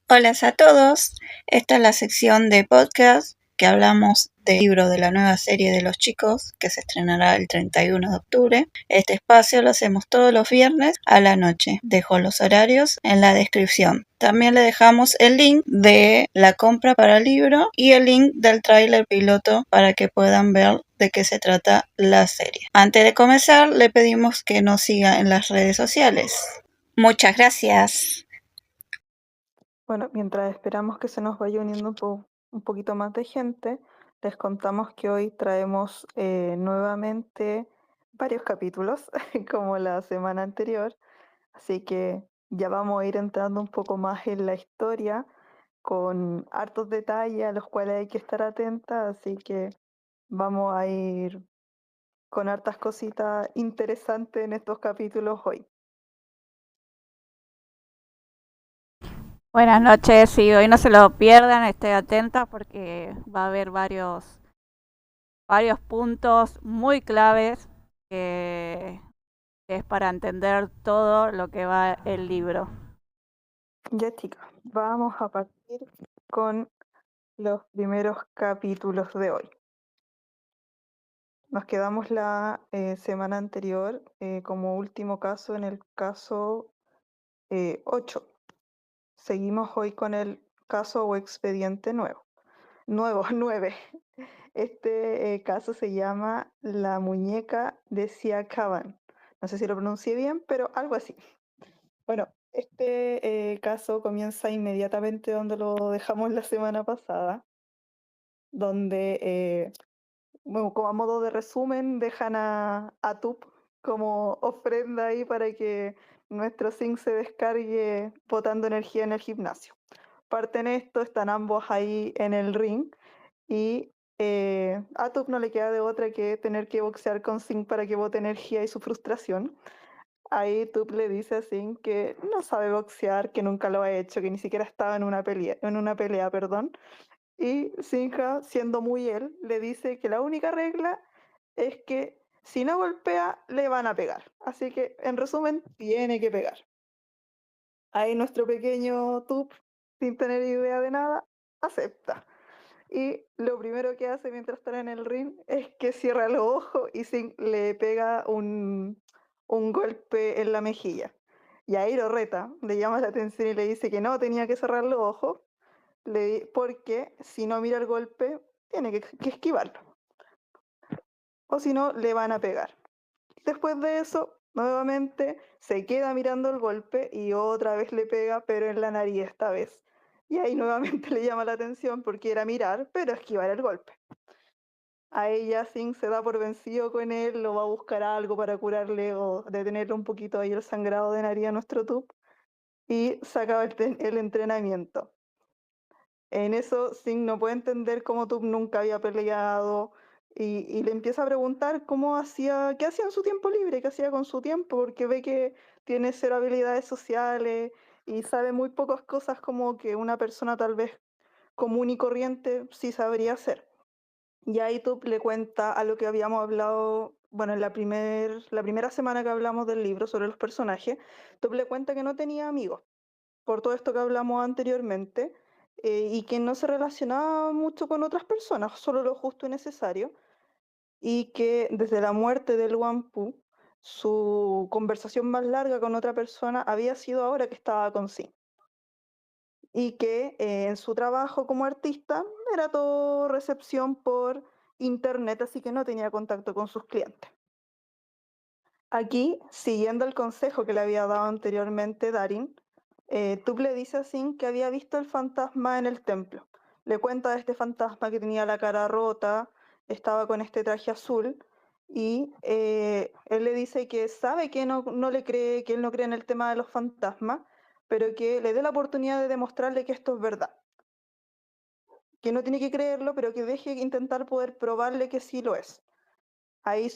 Hola a todos, esta es la sección de podcast que hablamos del libro de la nueva serie de los chicos que se estrenará el 31 de octubre. Este espacio lo hacemos todos los viernes a la noche. Dejo los horarios en la descripción. También le dejamos el link de la compra para el libro y el link del tráiler piloto para que puedan ver de qué se trata la serie. Antes de comenzar, le pedimos que nos siga en las redes sociales. Muchas gracias. Bueno, mientras esperamos que se nos vaya uniendo un poquito más de gente, les contamos que hoy traemos nuevamente varios capítulos, como la semana anterior, así que ya vamos a ir entrando un poco más en la historia, con hartos detalles a los cuales hay que estar atentas, así que vamos a ir con hartas cositas interesantes en estos capítulos hoy. Buenas noches, sí, hoy no se lo pierdan, estén atentas porque va a haber varios puntos muy claves que es para entender todo lo que va el libro. Ya chicas, vamos a partir con los primeros capítulos de hoy. Nos quedamos la semana anterior como último caso en el caso 8. Seguimos hoy con el caso o expediente nuevo. 9. Este caso se llama La muñeca de Siakaban. No sé si lo pronuncié bien, pero algo así. Bueno, este caso comienza inmediatamente donde lo dejamos la semana pasada, donde bueno, como a modo de resumen, dejan a Tup como ofrenda ahí para que nuestro zinc se descargue botando energía en el gimnasio. Parten esto, están ambos ahí en el ring y a Tup no le queda de otra que tener que boxear con Zinc para que bote energía y su frustración. Ahí Tup le dice a Zinc que no sabe boxear, que nunca lo ha hecho, que ni siquiera estaba en una pelea, perdón, y Sinja, siendo muy él, le dice que la única regla es que si no golpea, le van a pegar. Así que, en resumen, tiene que pegar. Ahí nuestro pequeño Tup, sin tener idea de nada, acepta. Y lo primero que hace mientras está en el ring es que cierra los ojos y le pega un golpe en la mejilla. Y ahí lo reta, le llama la atención y le dice que no tenía que cerrar los ojos, porque si no mira el golpe, tiene que esquivarlo. O si no, le van a pegar. Después de eso, nuevamente se queda mirando el golpe y otra vez le pega, pero en la nariz esta vez. Y ahí nuevamente le llama la atención porque era mirar, pero esquivar el golpe. A ella Singh se da por vencido con él, lo va a buscar algo para curarle o detenerle un poquito ahí el sangrado de nariz a nuestro Tup y se acaba el entrenamiento. En eso, Singh no puede entender cómo Tup nunca había peleado y le empieza a preguntar qué hacía en su tiempo libre, qué hacía con su tiempo, porque ve que tiene cero habilidades sociales y sabe muy pocas cosas como que una persona tal vez común y corriente sí sabría hacer. Y ahí Tup le cuenta a lo que habíamos hablado, bueno, en la primera semana que hablamos del libro sobre los personajes, Tup le cuenta que no tenía amigos por todo esto que hablamos anteriormente, y que no se relacionaba mucho con otras personas, solo lo justo y necesario, y que desde la muerte del Wampu, su conversación más larga con otra persona había sido ahora que estaba con sí, y que en su trabajo como artista era todo recepción por internet, así que no tenía contacto con sus clientes. Aquí, siguiendo el consejo que le había dado anteriormente Darin, Tup le dice a Sin que había visto el fantasma en el templo. Le cuenta de este fantasma que tenía la cara rota, estaba con este traje azul, y él le dice que sabe que no le cree, que él no cree en el tema de los fantasmas, pero que le dé la oportunidad de demostrarle que esto es verdad. Que no tiene que creerlo, pero que deje intentar poder probarle que sí lo es. Ahí,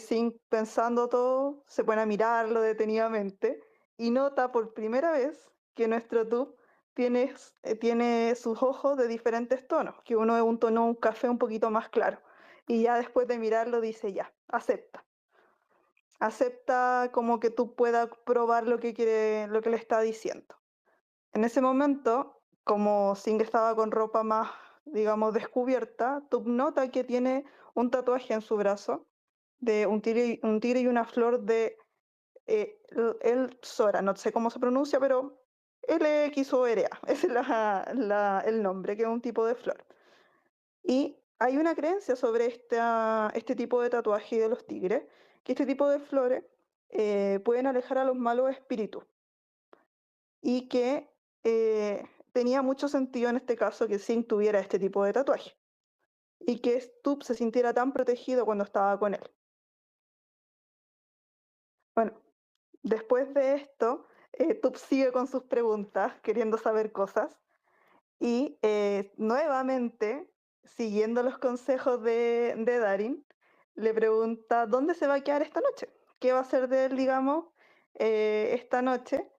sin pensando todo, se pone a mirarlo detenidamente y nota por primera vez que nuestro tub tiene sus ojos de diferentes tonos, que uno es un tono, un café un poquito más claro. Y ya después de mirarlo dice ya, acepta. Acepta como que tú puedas probar lo que le está diciendo. En ese momento, como Singh estaba con ropa más, digamos, descubierta, Tub nota que tiene un tatuaje en su brazo de un tigre y una flor de el Sora, no sé cómo se pronuncia, pero LX o RA, ese es el nombre, que es un tipo de flor. Y hay una creencia sobre este tipo de tatuaje de los tigres, que este tipo de flores pueden alejar a los malos espíritus y que tenía mucho sentido en este caso que Singh tuviera este tipo de tatuaje y que Stubb se sintiera tan protegido cuando estaba con él. Bueno, después de esto, Tup sigue con sus preguntas, queriendo saber cosas, y nuevamente, siguiendo los consejos de Darin, le pregunta dónde se va a quedar esta noche, qué va a hacer de él, digamos, esta noche,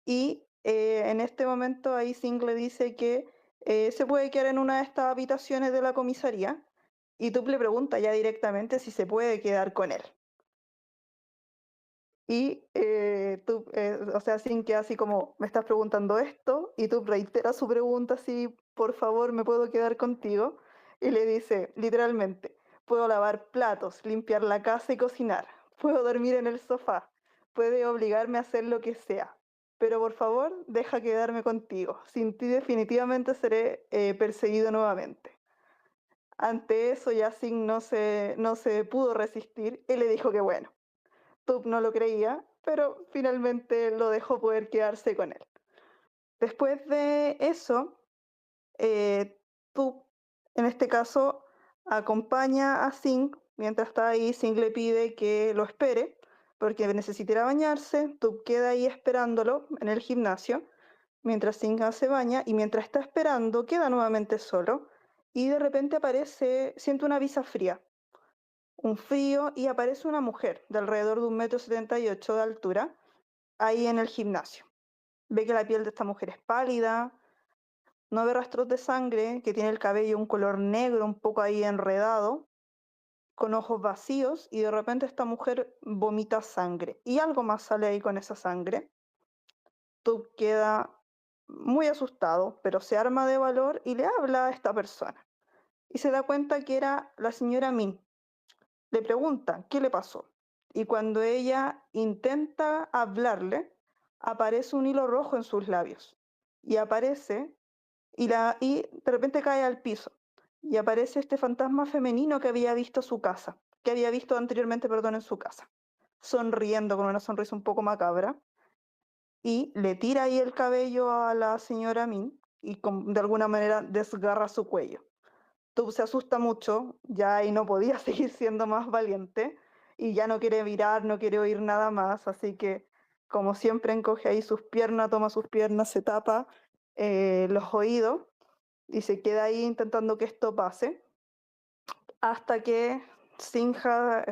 y en este momento ahí Singh le dice que se puede quedar en una de estas habitaciones de la comisaría, y Tup le pregunta ya directamente si se puede quedar con él. Y tú, o sea, Sin que así como me estás preguntando esto y tú reiteras su pregunta así, por favor, ¿me puedo quedar contigo? Y le dice, literalmente, puedo lavar platos, limpiar la casa y cocinar, puedo dormir en el sofá, puede obligarme a hacer lo que sea, pero por favor, deja quedarme contigo. Sin ti definitivamente seré perseguido nuevamente. Ante eso, Yasin no se pudo resistir y le dijo que bueno. Tup no lo creía, pero finalmente lo dejó poder quedarse con él. Después de eso, Tup, en este caso, acompaña a Singh. Mientras está ahí, Singh le pide que lo espere porque necesita ir a bañarse. Tup queda ahí esperándolo en el gimnasio mientras Singh se baña y mientras está esperando queda nuevamente solo y de repente aparece, siente una brisa fría, un frío y aparece una mujer de alrededor de 1,78 m de altura ahí en el gimnasio. Ve que la piel de esta mujer es pálida, no ve rastros de sangre, que tiene el cabello un color negro un poco ahí enredado, con ojos vacíos y de repente esta mujer vomita sangre y algo más sale ahí con esa sangre. Tub queda muy asustado, pero se arma de valor y le habla a esta persona. Y se da cuenta que era la señora Min. Le pregunta qué le pasó. Y cuando ella intenta hablarle, aparece un hilo rojo en sus labios. Y aparece, y de repente cae al piso. Y aparece este fantasma femenino que había visto su casa, que había visto anteriormente, perdón, en su casa, sonriendo con una sonrisa un poco macabra. Y le tira ahí el cabello a la señora Min y de alguna manera desgarra su cuello. Tub se asusta mucho, ya y no podía seguir siendo más valiente y ya no quiere mirar, no quiere oír nada más, así que como siempre encoge ahí sus piernas, toma sus piernas, se tapa los oídos y se queda ahí intentando que esto pase hasta que Sinja,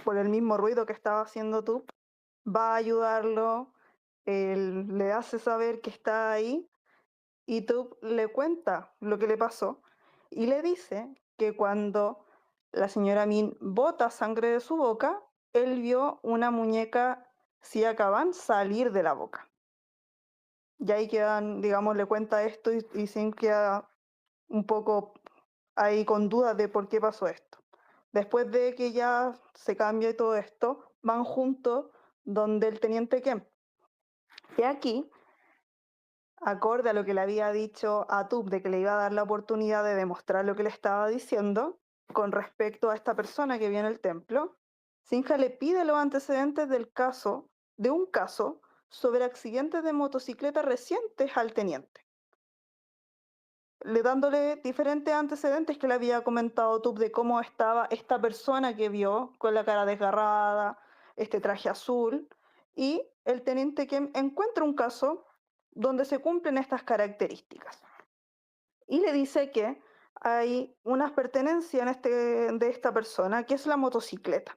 por el mismo ruido que estaba haciendo Tub, va a ayudarlo, le hace saber que está ahí y Tub le cuenta lo que le pasó y le dice que cuando la señora Min bota sangre de su boca, él vio una muñeca Siakaban salir de la boca. Y ahí quedan, digamos, le cuenta esto y Sin queda un poco ahí con dudas de por qué pasó esto. Después de que ya se cambia todo esto, van juntos donde el teniente Kemp. Y aquí, acorde a lo que le había dicho a Tub de que le iba a dar la oportunidad de demostrar lo que le estaba diciendo con respecto a esta persona que viene al templo, Sinja le pide los antecedentes de un caso sobre accidentes de motocicleta recientes al teniente, le dándole diferentes antecedentes que le había comentado Tub de cómo estaba esta persona que vio con la cara desgarrada, este traje azul, y el teniente que encuentra un caso donde se cumplen estas características. Y le dice que hay unas pertenencias de esta persona, que es la motocicleta.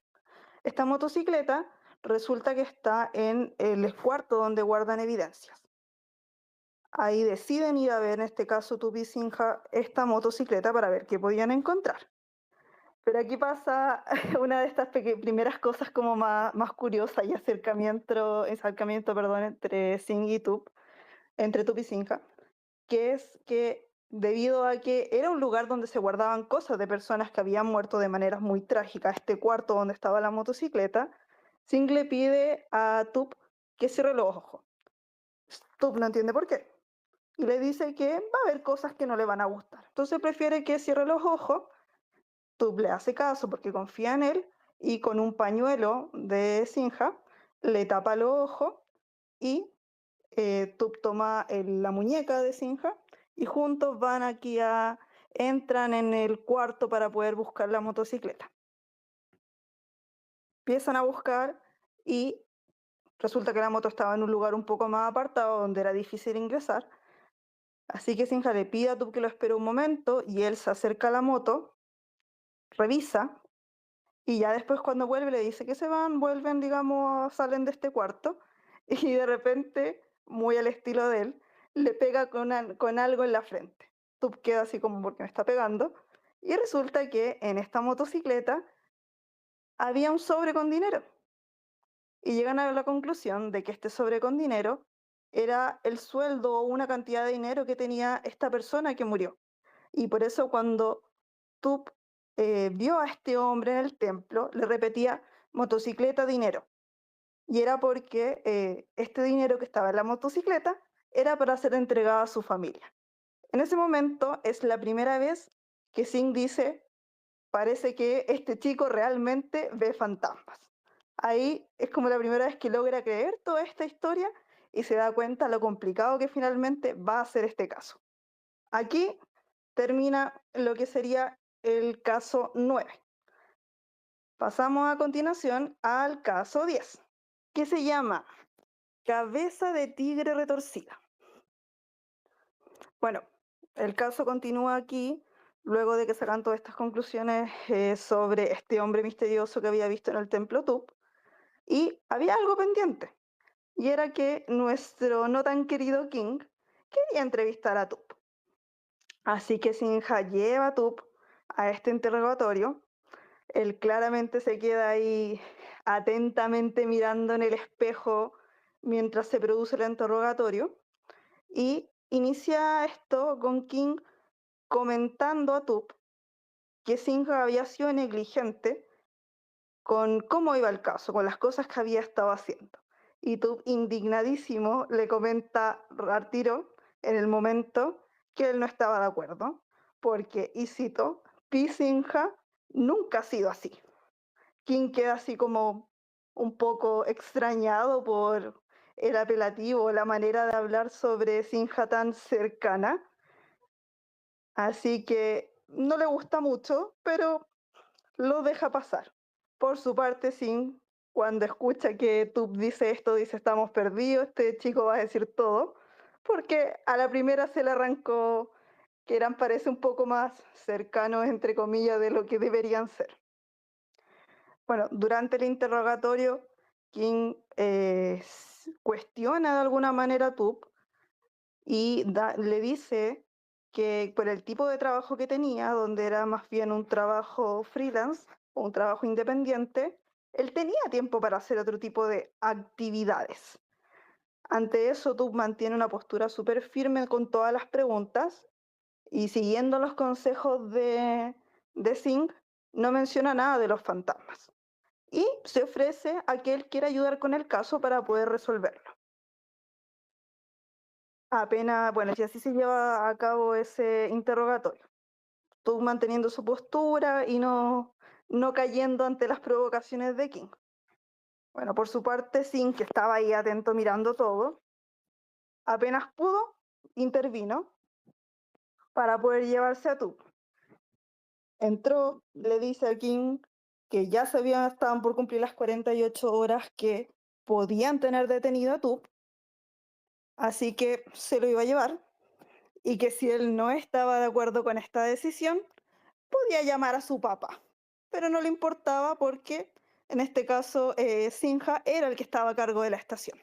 Esta motocicleta resulta que está en el cuarto donde guardan evidencias. Ahí deciden ir a ver, en este caso Tupi y Sinja, esta motocicleta para ver qué podían encontrar. Pero aquí pasa una de estas primeras cosas como más curiosas y acercamiento, perdón, entre Singh y Tup, entre Tup y Sinja, que es que debido a que era un lugar donde se guardaban cosas de personas que habían muerto de maneras muy trágicas, este cuarto donde estaba la motocicleta, Singh le pide a Tup que cierre los ojos. Tup no entiende por qué y le dice que va a haber cosas que no le van a gustar. Entonces prefiere que cierre los ojos. Tup le hace caso porque confía en él y con un pañuelo de Sinja le tapa los ojos y Tup toma la muñeca de Sinja y juntos van entran en el cuarto para poder buscar la motocicleta. Empiezan a buscar y resulta que la moto estaba en un lugar un poco más apartado donde era difícil ingresar. Así que Sinja le pide a Tup que lo espere un momento y él se acerca a la moto, revisa y ya después cuando vuelve le dice que se van, vuelven, digamos, salen de este cuarto y de repente, muy al estilo de él, le pega con algo en la frente. Tup queda así como porque me está pegando y resulta que en esta motocicleta había un sobre con dinero y llegan a la conclusión de que este sobre con dinero era el sueldo o una cantidad de dinero que tenía esta persona que murió. Y por eso cuando Tup vio a este hombre en el templo, le repetía motocicleta, dinero. Y era porque este dinero que estaba en la motocicleta era para ser entregado a su familia. En ese momento es la primera vez que Singh dice, parece que este chico realmente ve fantasmas. Ahí es como la primera vez que logra creer toda esta historia y se da cuenta lo complicado que finalmente va a ser este caso. Aquí termina lo que sería el caso 9. Pasamos a continuación al caso 10, que se llama Cabeza de tigre retorcida. Bueno, el caso continúa aquí, luego de que sacan todas estas conclusiones sobre este hombre misterioso que había visto en el templo Tup, y había algo pendiente, y era que nuestro no tan querido King quería entrevistar a Tup. Así que Sinja lleva a Tup a este interrogatorio. Él claramente se queda ahí atentamente mirando en el espejo mientras se produce el interrogatorio y inicia esto con King comentando a Tup que Sinja había sido negligente con cómo iba el caso, con las cosas que había estado haciendo. Y Tup, indignadísimo, le comenta al tiro en el momento que él no estaba de acuerdo, porque, y cito, Pi Sinja nunca ha sido así. King queda así como un poco extrañado por el apelativo, la manera de hablar sobre Sinja tan cercana. Así que no le gusta mucho, pero lo deja pasar. Por su parte, Sin, cuando escucha que Tup dice esto, dice estamos perdidos, este chico va a decir todo, porque a la primera se le arrancó que eran, parece, un poco más cercanos, entre comillas, de lo que deberían ser. Bueno, durante el interrogatorio, King cuestiona de alguna manera a Tup y le dice que por el tipo de trabajo que tenía, donde era más bien un trabajo freelance o un trabajo independiente, él tenía tiempo para hacer otro tipo de actividades. Ante eso, Tup mantiene una postura súper firme con todas las preguntas y siguiendo los consejos de Singh, no menciona nada de los fantasmas y se ofrece a que él quiera ayudar con el caso para poder resolverlo. Apenas, bueno, y así se lleva a cabo ese interrogatorio. Tú manteniendo su postura y no cayendo ante las provocaciones de King. Bueno, por su parte, Sin, que estaba ahí atento mirando todo, apenas pudo, intervino para poder llevarse a Tup. Entró, le dice a King que ya estaban por cumplir las 48 horas que podían tener detenido a Tup, así que se lo iba a llevar y que si él no estaba de acuerdo con esta decisión, podía llamar a su papá, pero no le importaba porque en este caso Sinja era el que estaba a cargo de la estación.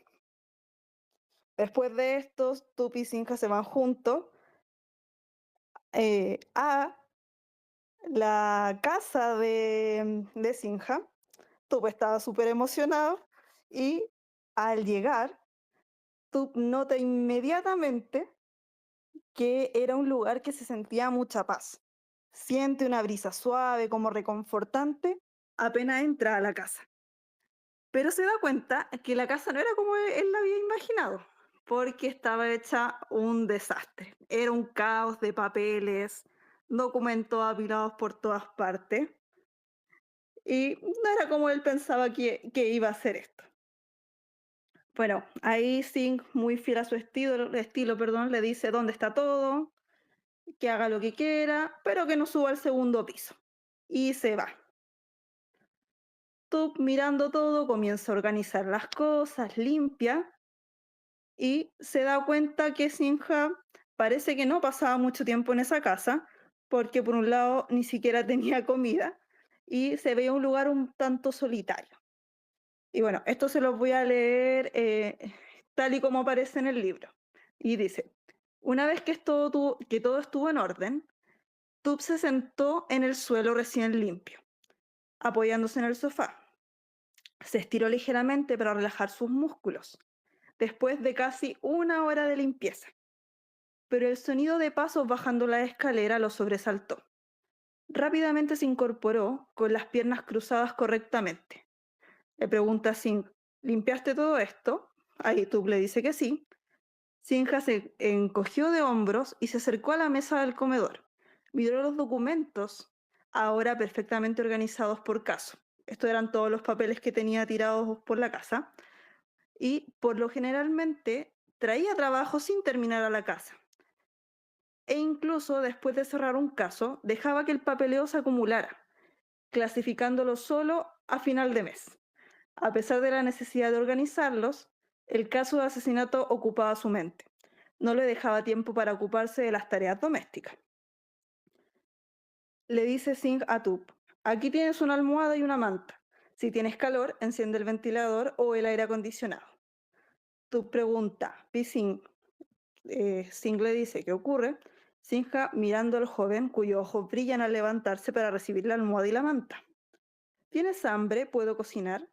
Después de esto, Tup y Sinja se van juntos a la casa de Sinja. Tup estaba súper emocionado y al llegar, Tup nota inmediatamente que era un lugar que se sentía mucha paz. Siente una brisa suave, como reconfortante, apenas entra a la casa. Pero se da cuenta que la casa no era como él la había imaginado, porque estaba hecha un desastre. Era un caos de papeles, documentos apilados por todas partes, y no era como él pensaba que iba a ser esto. Bueno, ahí Singh, muy fiel a su estilo, perdón, le dice dónde está todo, que haga lo que quiera, pero que no suba al segundo piso. Y se va. Tup, mirando todo, comienza a organizar las cosas, limpia, y se da cuenta que Sinha parece que no pasaba mucho tiempo en esa casa, porque por un lado ni siquiera tenía comida y se veía un lugar un tanto solitario. Y bueno, esto se los voy a leer tal y como aparece en el libro. Y dice, una vez que todo estuvo en orden, Tup se sentó en el suelo recién limpio, apoyándose en el sofá. Se estiró ligeramente para relajar sus músculos, después de casi una hora de limpieza. Pero el sonido de pasos bajando la escalera lo sobresaltó. Rápidamente se incorporó con las piernas cruzadas correctamente. Le pregunta a Singh, ¿limpiaste todo esto? Ahí Tup le dice que sí. Sinha se encogió de hombros y se acercó a la mesa del comedor. Miró los documentos, ahora perfectamente organizados por caso. Estos eran todos los papeles que tenía tirados por la casa. Y por lo generalmente traía trabajo sin terminar a la casa. E incluso después de cerrar un caso, dejaba que el papeleo se acumulara, clasificándolo solo a final de mes. A pesar de la necesidad de organizarlos, el caso de asesinato ocupaba su mente. No le dejaba tiempo para ocuparse de las tareas domésticas. Le dice Singh a Tup, aquí tienes una almohada y una manta. Si tienes calor, enciende el ventilador o el aire acondicionado. Tup pregunta, y Singh le dice, ¿qué ocurre? Singha mirando al joven cuyos ojos brillan al levantarse para recibir la almohada y la manta. ¿Tienes hambre? ¿Puedo cocinar?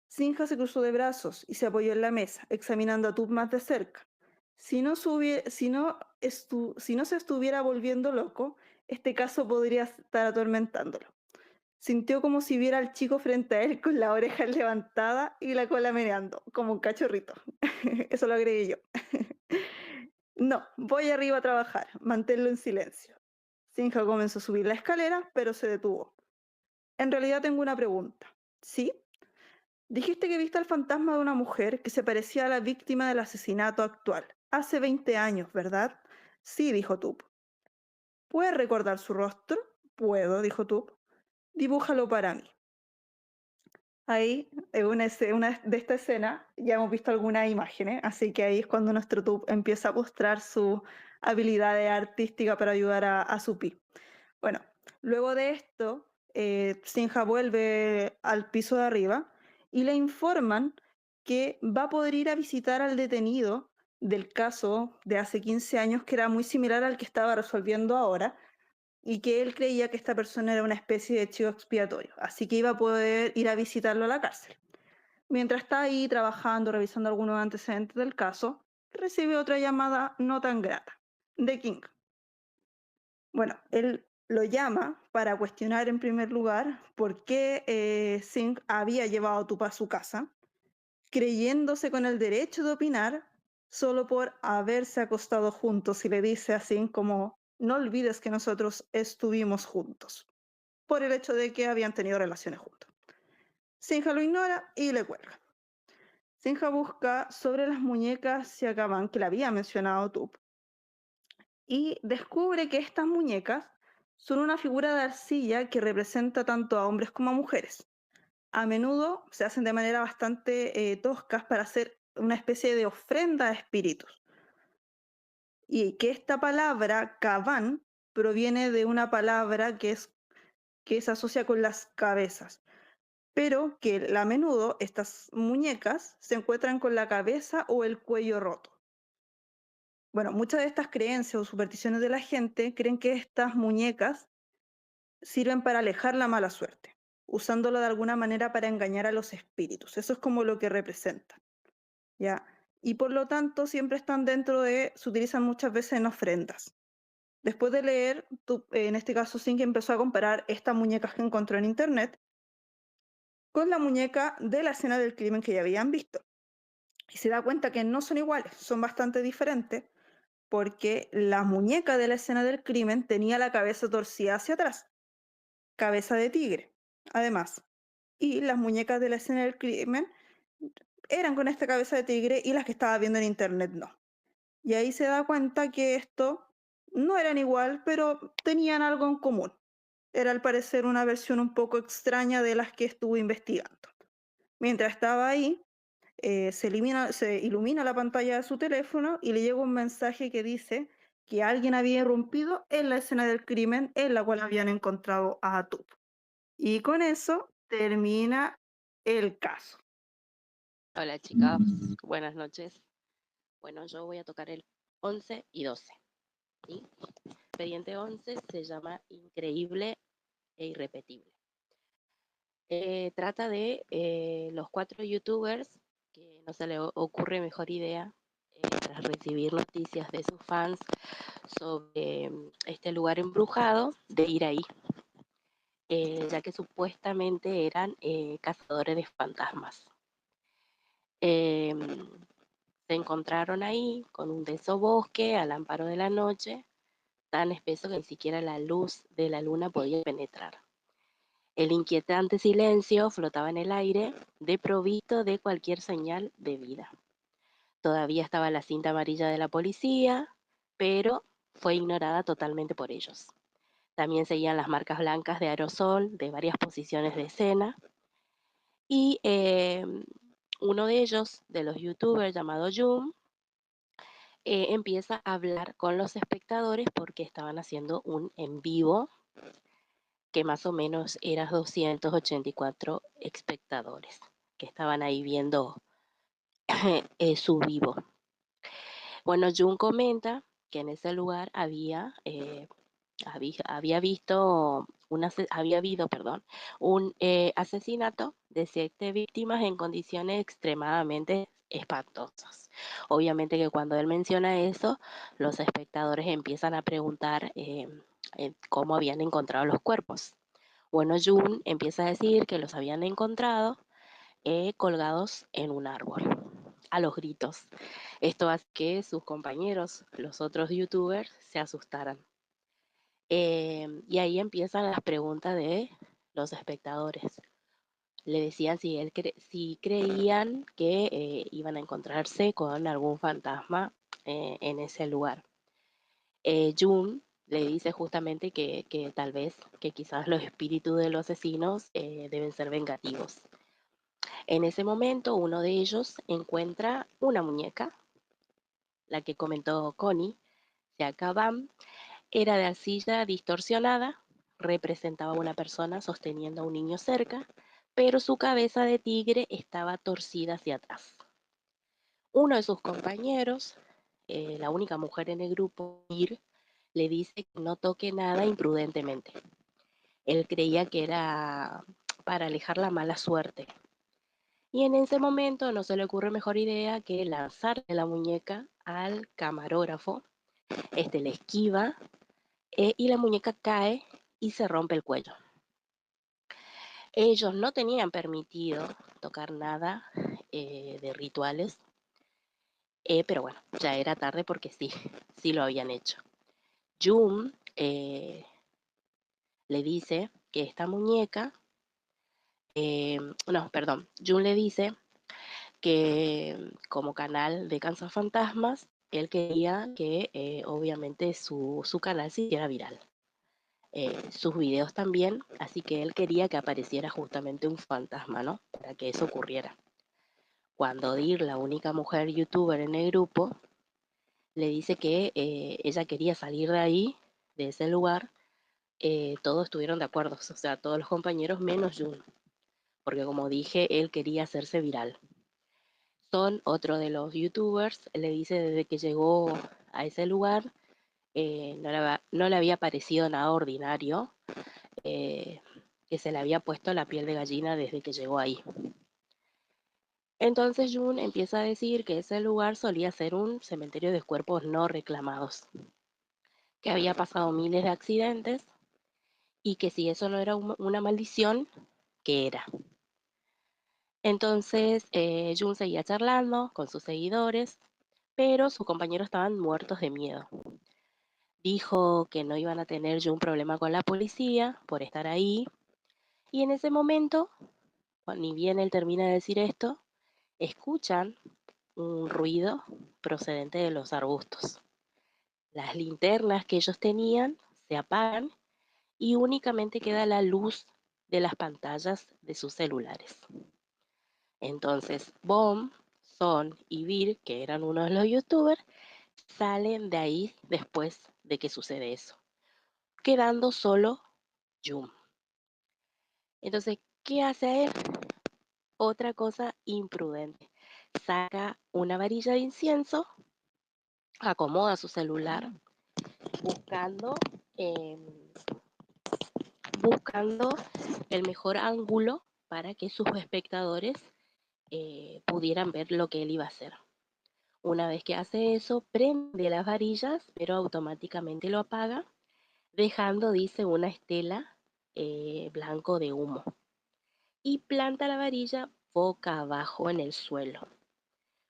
Singha se cruzó de brazos y se apoyó en la mesa, examinando a Tup más de cerca. Si no se estuviera volviendo loco, este caso podría estar atormentándolo. Sintió como si viera al chico frente a él con la oreja levantada y la cola meneando, como un cachorrito. Eso lo agregué yo. No, voy arriba a trabajar, manténlo en silencio. Sinha comenzó a subir la escalera, pero se detuvo. En realidad tengo una pregunta. ¿Sí? Dijiste que viste al fantasma de una mujer que se parecía a la víctima del asesinato actual, hace 20 años, ¿verdad? Sí, dijo Tup. ¿Puedes recordar su rostro? Puedo, dijo Tup. Dibújalo para mí. Ahí, en una de esta escena, ya hemos visto algunas imágenes, así que ahí es cuando nuestro Tup empieza a mostrar su habilidad artística para ayudar a su pi. Bueno, luego de esto, Sinha vuelve al piso de arriba y le informan que va a poder ir a visitar al detenido del caso de hace 15 años, que era muy similar al que estaba resolviendo ahora, y que él creía que esta persona era una especie de chivo expiatorio, así que iba a poder ir a visitarlo a la cárcel. Mientras está ahí trabajando, revisando algunos antecedentes del caso, recibe otra llamada no tan grata, de King. Bueno, él lo llama para cuestionar en primer lugar por qué Singh había llevado a Tup a su casa, creyéndose con el derecho de opinar solo por haberse acostado juntos, y le dice así como, no olvides que nosotros estuvimos juntos, por el hecho de que habían tenido relaciones juntos. Sinha lo ignora y le cuelga. Sinha busca sobre las muñecas Siakaban que le había mencionado Tup y descubre que estas muñecas son una figura de arcilla que representa tanto a hombres como a mujeres. A menudo se hacen de manera bastante toscas para hacer una especie de ofrenda a espíritus. Y que esta palabra, Kaban, proviene de una palabra que se asocia con las cabezas, pero que a menudo estas muñecas se encuentran con la cabeza o el cuello roto. Bueno, muchas de estas creencias o supersticiones de la gente creen que estas muñecas sirven para alejar la mala suerte, usándolo de alguna manera para engañar a los espíritus. Eso es como lo que representa, ¿ya? y por lo tanto siempre están se utilizan muchas veces en ofrendas. Después de leer, en este caso Sink empezó a comparar estas muñecas que encontró en internet con la muñeca de la escena del crimen que ya habían visto. Y se da cuenta que no son iguales, son bastante diferentes, porque la muñeca de la escena del crimen tenía la cabeza torcida hacia atrás, cabeza de tigre, además. Y las muñecas de la escena del crimen eran con esta cabeza de tigre y las que estaba viendo en internet no. Y ahí se da cuenta que esto no eran igual, pero tenían algo en común. Era al parecer una versión un poco extraña de las que estuvo investigando. Mientras estaba ahí, se ilumina la pantalla de su teléfono y le llega un mensaje que dice que alguien había irrumpido en la escena del crimen en la cual habían encontrado a Atup. Y con eso termina el caso. Hola chicas, buenas noches. Bueno, yo voy a tocar el 11 y 12. ¿Sí? Expediente 11 se llama Increíble e Irrepetible. Trata de los 4 youtubers que no se le ocurre mejor idea tras recibir noticias de sus fans sobre este lugar embrujado de ir ahí, ya que supuestamente eran cazadores de fantasmas. Em, Se encontraron ahí con un denso bosque al amparo de la noche, tan espeso que ni siquiera la luz de la luna podía penetrar. El inquietante silencio flotaba en el aire, desprovisto de cualquier señal de vida. Todavía estaba la cinta amarilla de la policía, pero fue ignorada totalmente por ellos. También seguían las marcas blancas de aerosol de varias posiciones de escena y uno de ellos, de los youtubers llamado Jun, empieza a hablar con los espectadores porque estaban haciendo un en vivo que más o menos eran 284 espectadores que estaban ahí viendo su vivo. Bueno, Jun comenta que en ese lugar había visto había habido, perdón, un asesinato de 7 víctimas en condiciones extremadamente espantosas. Obviamente que cuando él menciona eso, los espectadores empiezan a preguntar cómo habían encontrado los cuerpos. Bueno, Jun empieza a decir que los habían encontrado colgados en un árbol, a los gritos. Esto hace que sus compañeros, los otros youtubers, se asustaran. Y ahí empiezan las preguntas de los espectadores. Le decían si creían que iban a encontrarse con algún fantasma en ese lugar. Jun le dice justamente que tal vez, que quizás los espíritus de los asesinos deben ser vengativos. En ese momento uno de ellos encuentra una muñeca, la que comentó Connie, se acaban. Era de arcilla distorsionada, representaba a una persona sosteniendo a un niño cerca, pero su cabeza de tigre estaba torcida hacia atrás. Uno de sus compañeros, la única mujer en el grupo, Ir, le dice que no toque nada imprudentemente. Él creía que era para alejar la mala suerte. Y en ese momento no se le ocurre mejor idea que lanzarle la muñeca al camarógrafo. Este le esquiva y la muñeca cae y se rompe el cuello. Ellos no tenían permitido tocar nada de rituales, pero bueno, ya era tarde porque sí lo habían hecho. Jun le dice que esta muñeca, no, perdón, Jun le dice que como canal de Fantasmas, él quería que obviamente su canal se hiciera viral. Sus videos también, así que él quería que apareciera justamente un fantasma, ¿no? Para que eso ocurriera. Cuando Dir, la única mujer youtuber en el grupo, le dice que ella quería salir de ahí, de ese lugar, todos estuvieron de acuerdo, o sea, todos los compañeros menos Jun, porque como dije, él quería hacerse viral. Son otro de los youtubers, le dice desde que llegó a ese lugar, no le había parecido nada ordinario, que se le había puesto la piel de gallina desde que llegó ahí. Entonces Jun empieza a decir que ese lugar solía ser un cementerio de cuerpos no reclamados, que había pasado miles de accidentes y que si eso no era una maldición, ¿qué era? Entonces Jun seguía charlando con sus seguidores, pero sus compañeros estaban muertos de miedo. Dijo que no iban a tener Jun problema con la policía por estar ahí, y en ese momento, ni bien él termina de decir esto, escuchan un ruido procedente de los arbustos. Las linternas que ellos tenían se apagan y únicamente queda la luz de las pantallas de sus celulares. Entonces, Bom, Son y Vir, que eran uno de los youtubers, salen de ahí después de que sucede eso, quedando solo Jun. Entonces, ¿qué hace él? Otra cosa imprudente. Saca una varilla de incienso, acomoda su celular, buscando, em, buscando el mejor ángulo para que sus espectadores pudieran ver lo que él iba a hacer. Una vez que hace eso, prende las varillas, pero automáticamente lo apaga, dejando, dice, una estela blanco de humo. Y planta la varilla boca abajo en el suelo,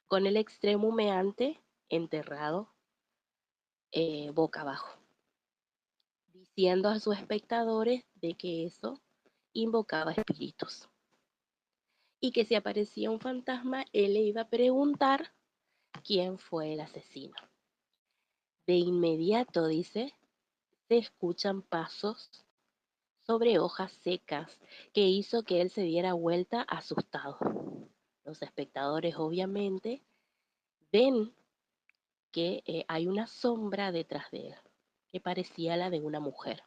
con el extremo humeante enterrado boca abajo, diciendo a sus espectadores de que eso invocaba espíritus y que si aparecía un fantasma, él le iba a preguntar quién fue el asesino. De inmediato, dice, se escuchan pasos sobre hojas secas que hizo que él se diera vuelta asustado. Los espectadores obviamente ven que hay una sombra detrás de él, que parecía la de una mujer.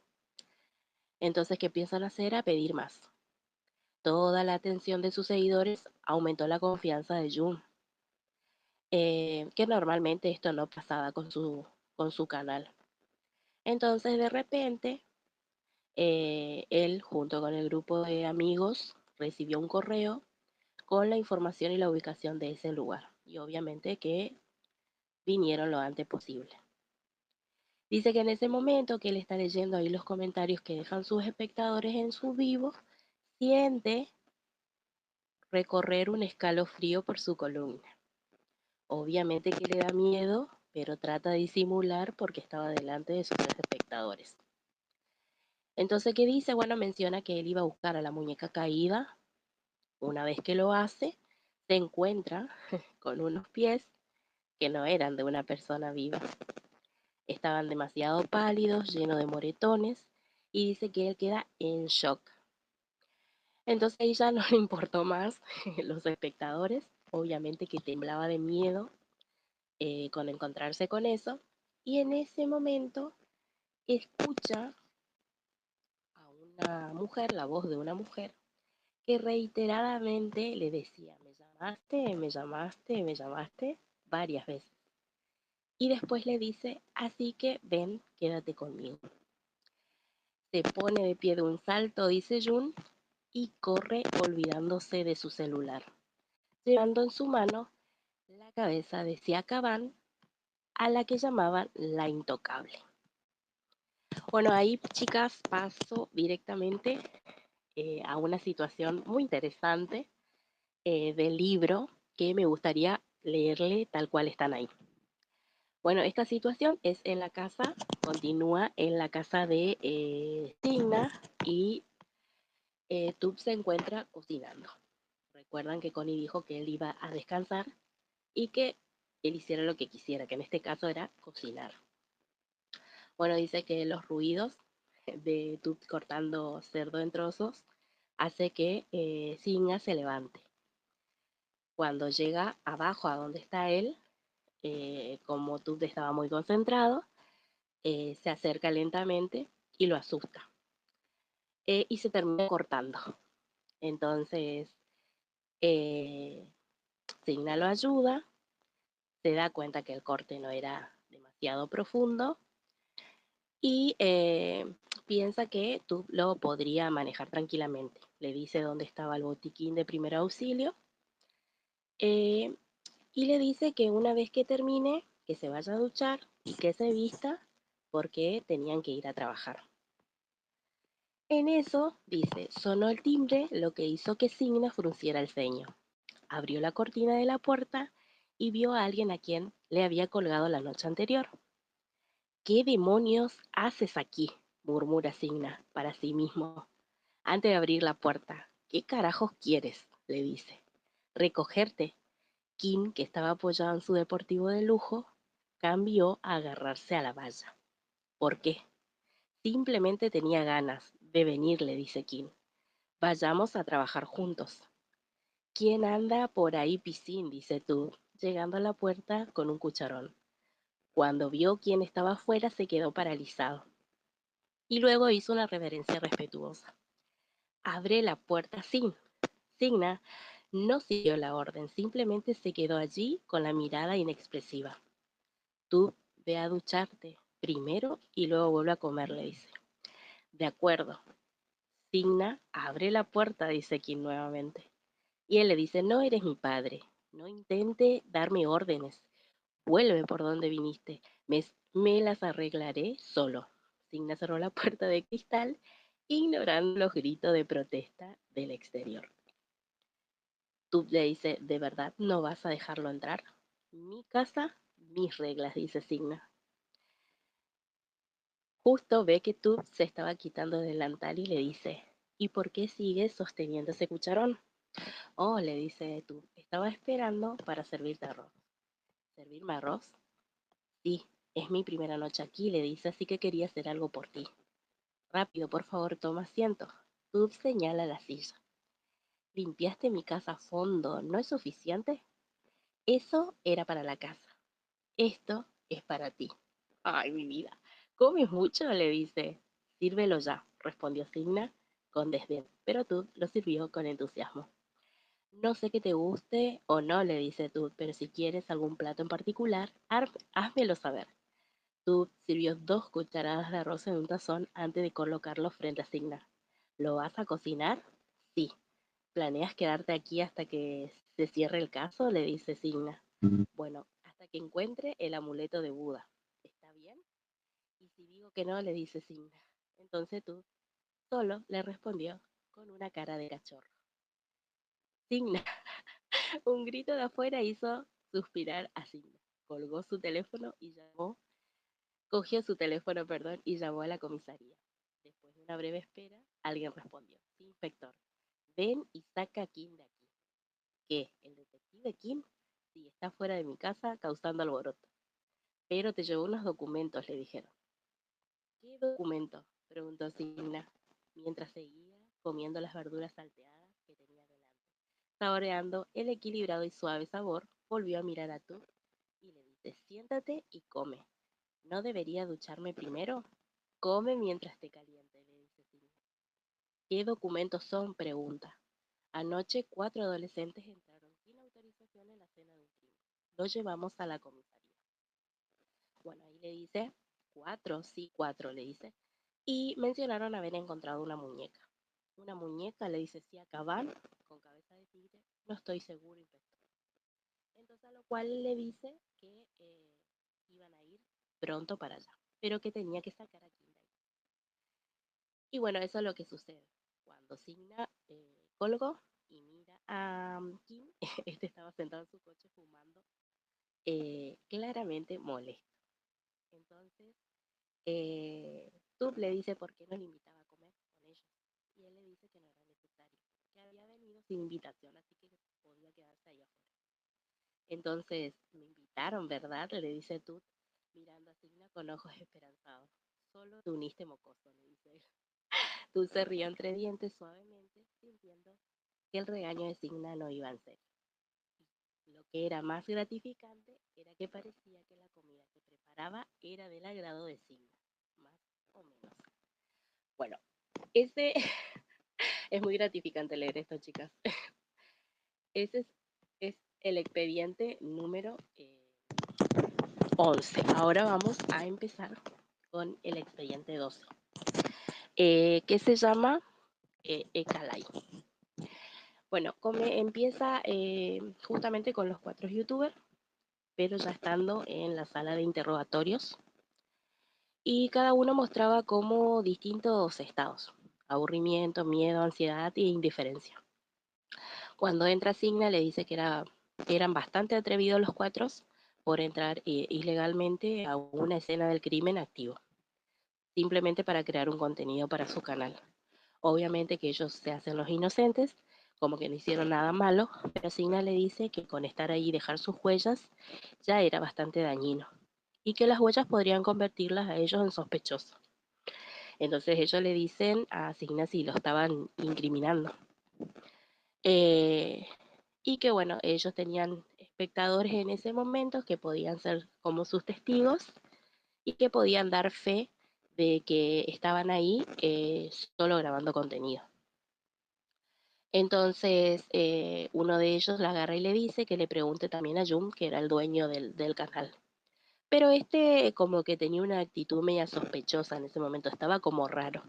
Entonces, ¿qué empiezan a hacer? A pedir más. Toda la atención de sus seguidores aumentó la confianza de Jun, que normalmente esto no pasaba con su canal. Entonces, de repente, él, junto con el grupo de amigos, recibió un correo con la información y la ubicación de ese lugar. Y obviamente que vinieron lo antes posible. Dice que en ese momento que él está leyendo ahí los comentarios que dejan sus espectadores en su vivo, siente recorrer un escalofrío por su columna. Obviamente que le da miedo, pero trata de disimular porque estaba delante de sus espectadores. Entonces, ¿qué dice? Bueno, menciona que él iba a buscar a la muñeca caída. Una vez que lo hace, se encuentra con unos pies que no eran de una persona viva. Estaban demasiado pálidos, llenos de moretones, y dice que él queda en shock. Entonces a ella no le importó más los espectadores, obviamente que temblaba de miedo con encontrarse con eso, y en ese momento escucha a una mujer, la voz de una mujer, que reiteradamente le decía, me llamaste, me llamaste, me llamaste, varias veces. Y después le dice, así que ven, quédate conmigo. Se pone de pie de un salto, dice Jun, y corre olvidándose de su celular, llevando en su mano la cabeza de Siakaban, a la que llamaban la intocable. Bueno, ahí, chicas, paso directamente a una situación muy interesante del libro que me gustaría leerle tal cual están ahí. Bueno, esta situación es en la casa, continúa en la casa de Signa y Tub se encuentra cocinando. Recuerdan que Connie dijo que él iba a descansar y que él hiciera lo que quisiera, que en este caso era cocinar. Bueno, dice que los ruidos de Tub cortando cerdo en trozos hace que Signa se levante. Cuando llega abajo a donde está él, como Tub estaba muy concentrado, se acerca lentamente y lo asusta. Y se termina cortando. Entonces, Signa lo ayuda, se da cuenta que el corte no era demasiado profundo y piensa que Tub lo podría manejar tranquilamente. Le dice dónde estaba el botiquín de primer auxilio Eh, y le dice que una vez que termine, que se vaya a duchar y que se vista porque tenían que ir a trabajar. En eso, dice, sonó el timbre, lo que hizo que Signa frunciera el ceño. Abrió la cortina de la puerta y vio a alguien a quien le había colgado la noche anterior. ¿Qué demonios haces aquí?, murmura Signa para sí mismo antes de abrir la puerta. ¿Qué carajos quieres?, le dice. Recogerte. Kim, que estaba apoyado en su deportivo de lujo, cambió a agarrarse a la valla. ¿Por qué? Simplemente tenía ganas de venir, le dice Kim. Vayamos a trabajar juntos. ¿Quién anda por ahí piscín?, dice tú, llegando a la puerta con un cucharón. Cuando vio quién estaba afuera se quedó paralizado y luego hizo una reverencia respetuosa. Abre la puerta sin. Signa no siguió la orden, simplemente se quedó allí con la mirada inexpresiva. Tú ve a ducharte primero y luego vuelve a comer, le dice. De acuerdo. Signa abre la puerta, dice Kim nuevamente. Y él le dice, no eres mi padre, no intente darme órdenes, vuelve por donde viniste, me las arreglaré solo. Signa cerró la puerta de cristal, ignorando los gritos de protesta del exterior. Tub le dice, ¿de verdad no vas a dejarlo entrar? Mi casa, mis reglas, dice Signa. Justo ve que Tub se estaba quitando el delantal y le dice, ¿y por qué sigues sosteniendo ese cucharón? Oh, le dice Tub, estaba esperando para servirte arroz. ¿Servirme arroz? Sí, es mi primera noche aquí, le dice, así que quería hacer algo por ti. Rápido, por favor, toma asiento. Tub señala la silla. Limpiaste mi casa a fondo, ¿no es suficiente? Eso era para la casa. Esto es para ti. Ay, mi vida. ¿Comes mucho?, le dice. Sírvelo ya, respondió Signa con desdén, pero Tub lo sirvió con entusiasmo. No sé que te guste o no, le dice Tub, pero si quieres algún plato en particular, házmelo saber. Tub sirvió 2 cucharadas de arroz en un tazón antes de colocarlo frente a Signa. ¿Lo vas a cocinar? Sí. ¿Planeas quedarte aquí hasta que se cierre el caso?, le dice Signa. Bueno, hasta que encuentre el amuleto de Buda. ¿Está bien? Y si digo que no, le dice Signa. Entonces Tub solo le respondió con una cara de cachorro. Signa, un grito de afuera hizo suspirar a Signa. Colgó su teléfono y llamó Cogió su teléfono, perdón, y llamó a la comisaría. Después de una breve espera, alguien respondió. Sí, inspector, ven y saca a Kim de aquí. ¿Qué? ¿El detective Kim? Sí, está fuera de mi casa causando alboroto. Pero te llevó unos documentos, le dijeron. ¿Qué documento?, preguntó Signa, mientras seguía comiendo las verduras salteadas que tenía delante. Saboreando el equilibrado y suave sabor, volvió a mirar a Tu y le dice, siéntate y come. ¿No debería ducharme primero? Come mientras te caliente, le dice Signa. ¿Qué documentos son?, pregunta. Anoche 4 adolescentes entraron sin autorización en la cena de un crimen. Los llevamos a la comisaría. Bueno, ahí le dice, 4, sí, 4, le dice. Y mencionaron haber encontrado una muñeca. Una muñeca, le dice, sí, acaban con cabeza de tigre. No estoy seguro, inspector. Entonces a lo cual le dice que iban a ir pronto para allá, pero que tenía que sacar a Kim de ahí. Y bueno, eso es lo que sucede. Cuando Signa colgó y mira a Kim, este estaba sentado en su coche fumando, claramente molesto. Entonces, Tub le dice por qué no le invitaba a comer con ellos. Y él le dice que no era necesario, que había venido sin invitación, así que podía quedarse ahí afuera. Entonces, me invitaron, ¿verdad?, le dice Tut, mirando a Signa con ojos esperanzados. Solo te uniste mocoso, le dice él. Tut se rió entre dientes suavemente, sintiendo que el regaño de Signa no iba en serio. Lo que era más gratificante era que parecía que la comida que preparaba era del agrado de Signa, más o menos. Bueno, ese es muy gratificante leer esto, chicas. Ese es el expediente número 11. Ahora vamos a empezar con el expediente 12, que se llama Ecalay. Bueno, empieza justamente con los 4 youtubers, pero ya estando en la sala de interrogatorios, y cada uno mostraba como distintos estados: aburrimiento, miedo, ansiedad e indiferencia. Cuando entra Signa le dice que eran bastante atrevidos los 4 por entrar ilegalmente a una escena del crimen activo, simplemente para crear un contenido para su canal. Obviamente que ellos se hacen los inocentes, como que no hicieron nada malo, pero Signa le dice que con estar ahí y dejar sus huellas ya era bastante dañino, y que las huellas podrían convertirlas a ellos en sospechosos. Entonces ellos le dicen a Signa si lo estaban incriminando. Eh, y que bueno, ellos tenían espectadores en ese momento que podían ser como sus testigos y que podían dar fe de que estaban ahí solo grabando contenido. Entonces uno de ellos la agarra y le dice que le pregunte también a Jun, que era el dueño del canal. Pero este como que tenía una actitud media sospechosa en ese momento, estaba como raro.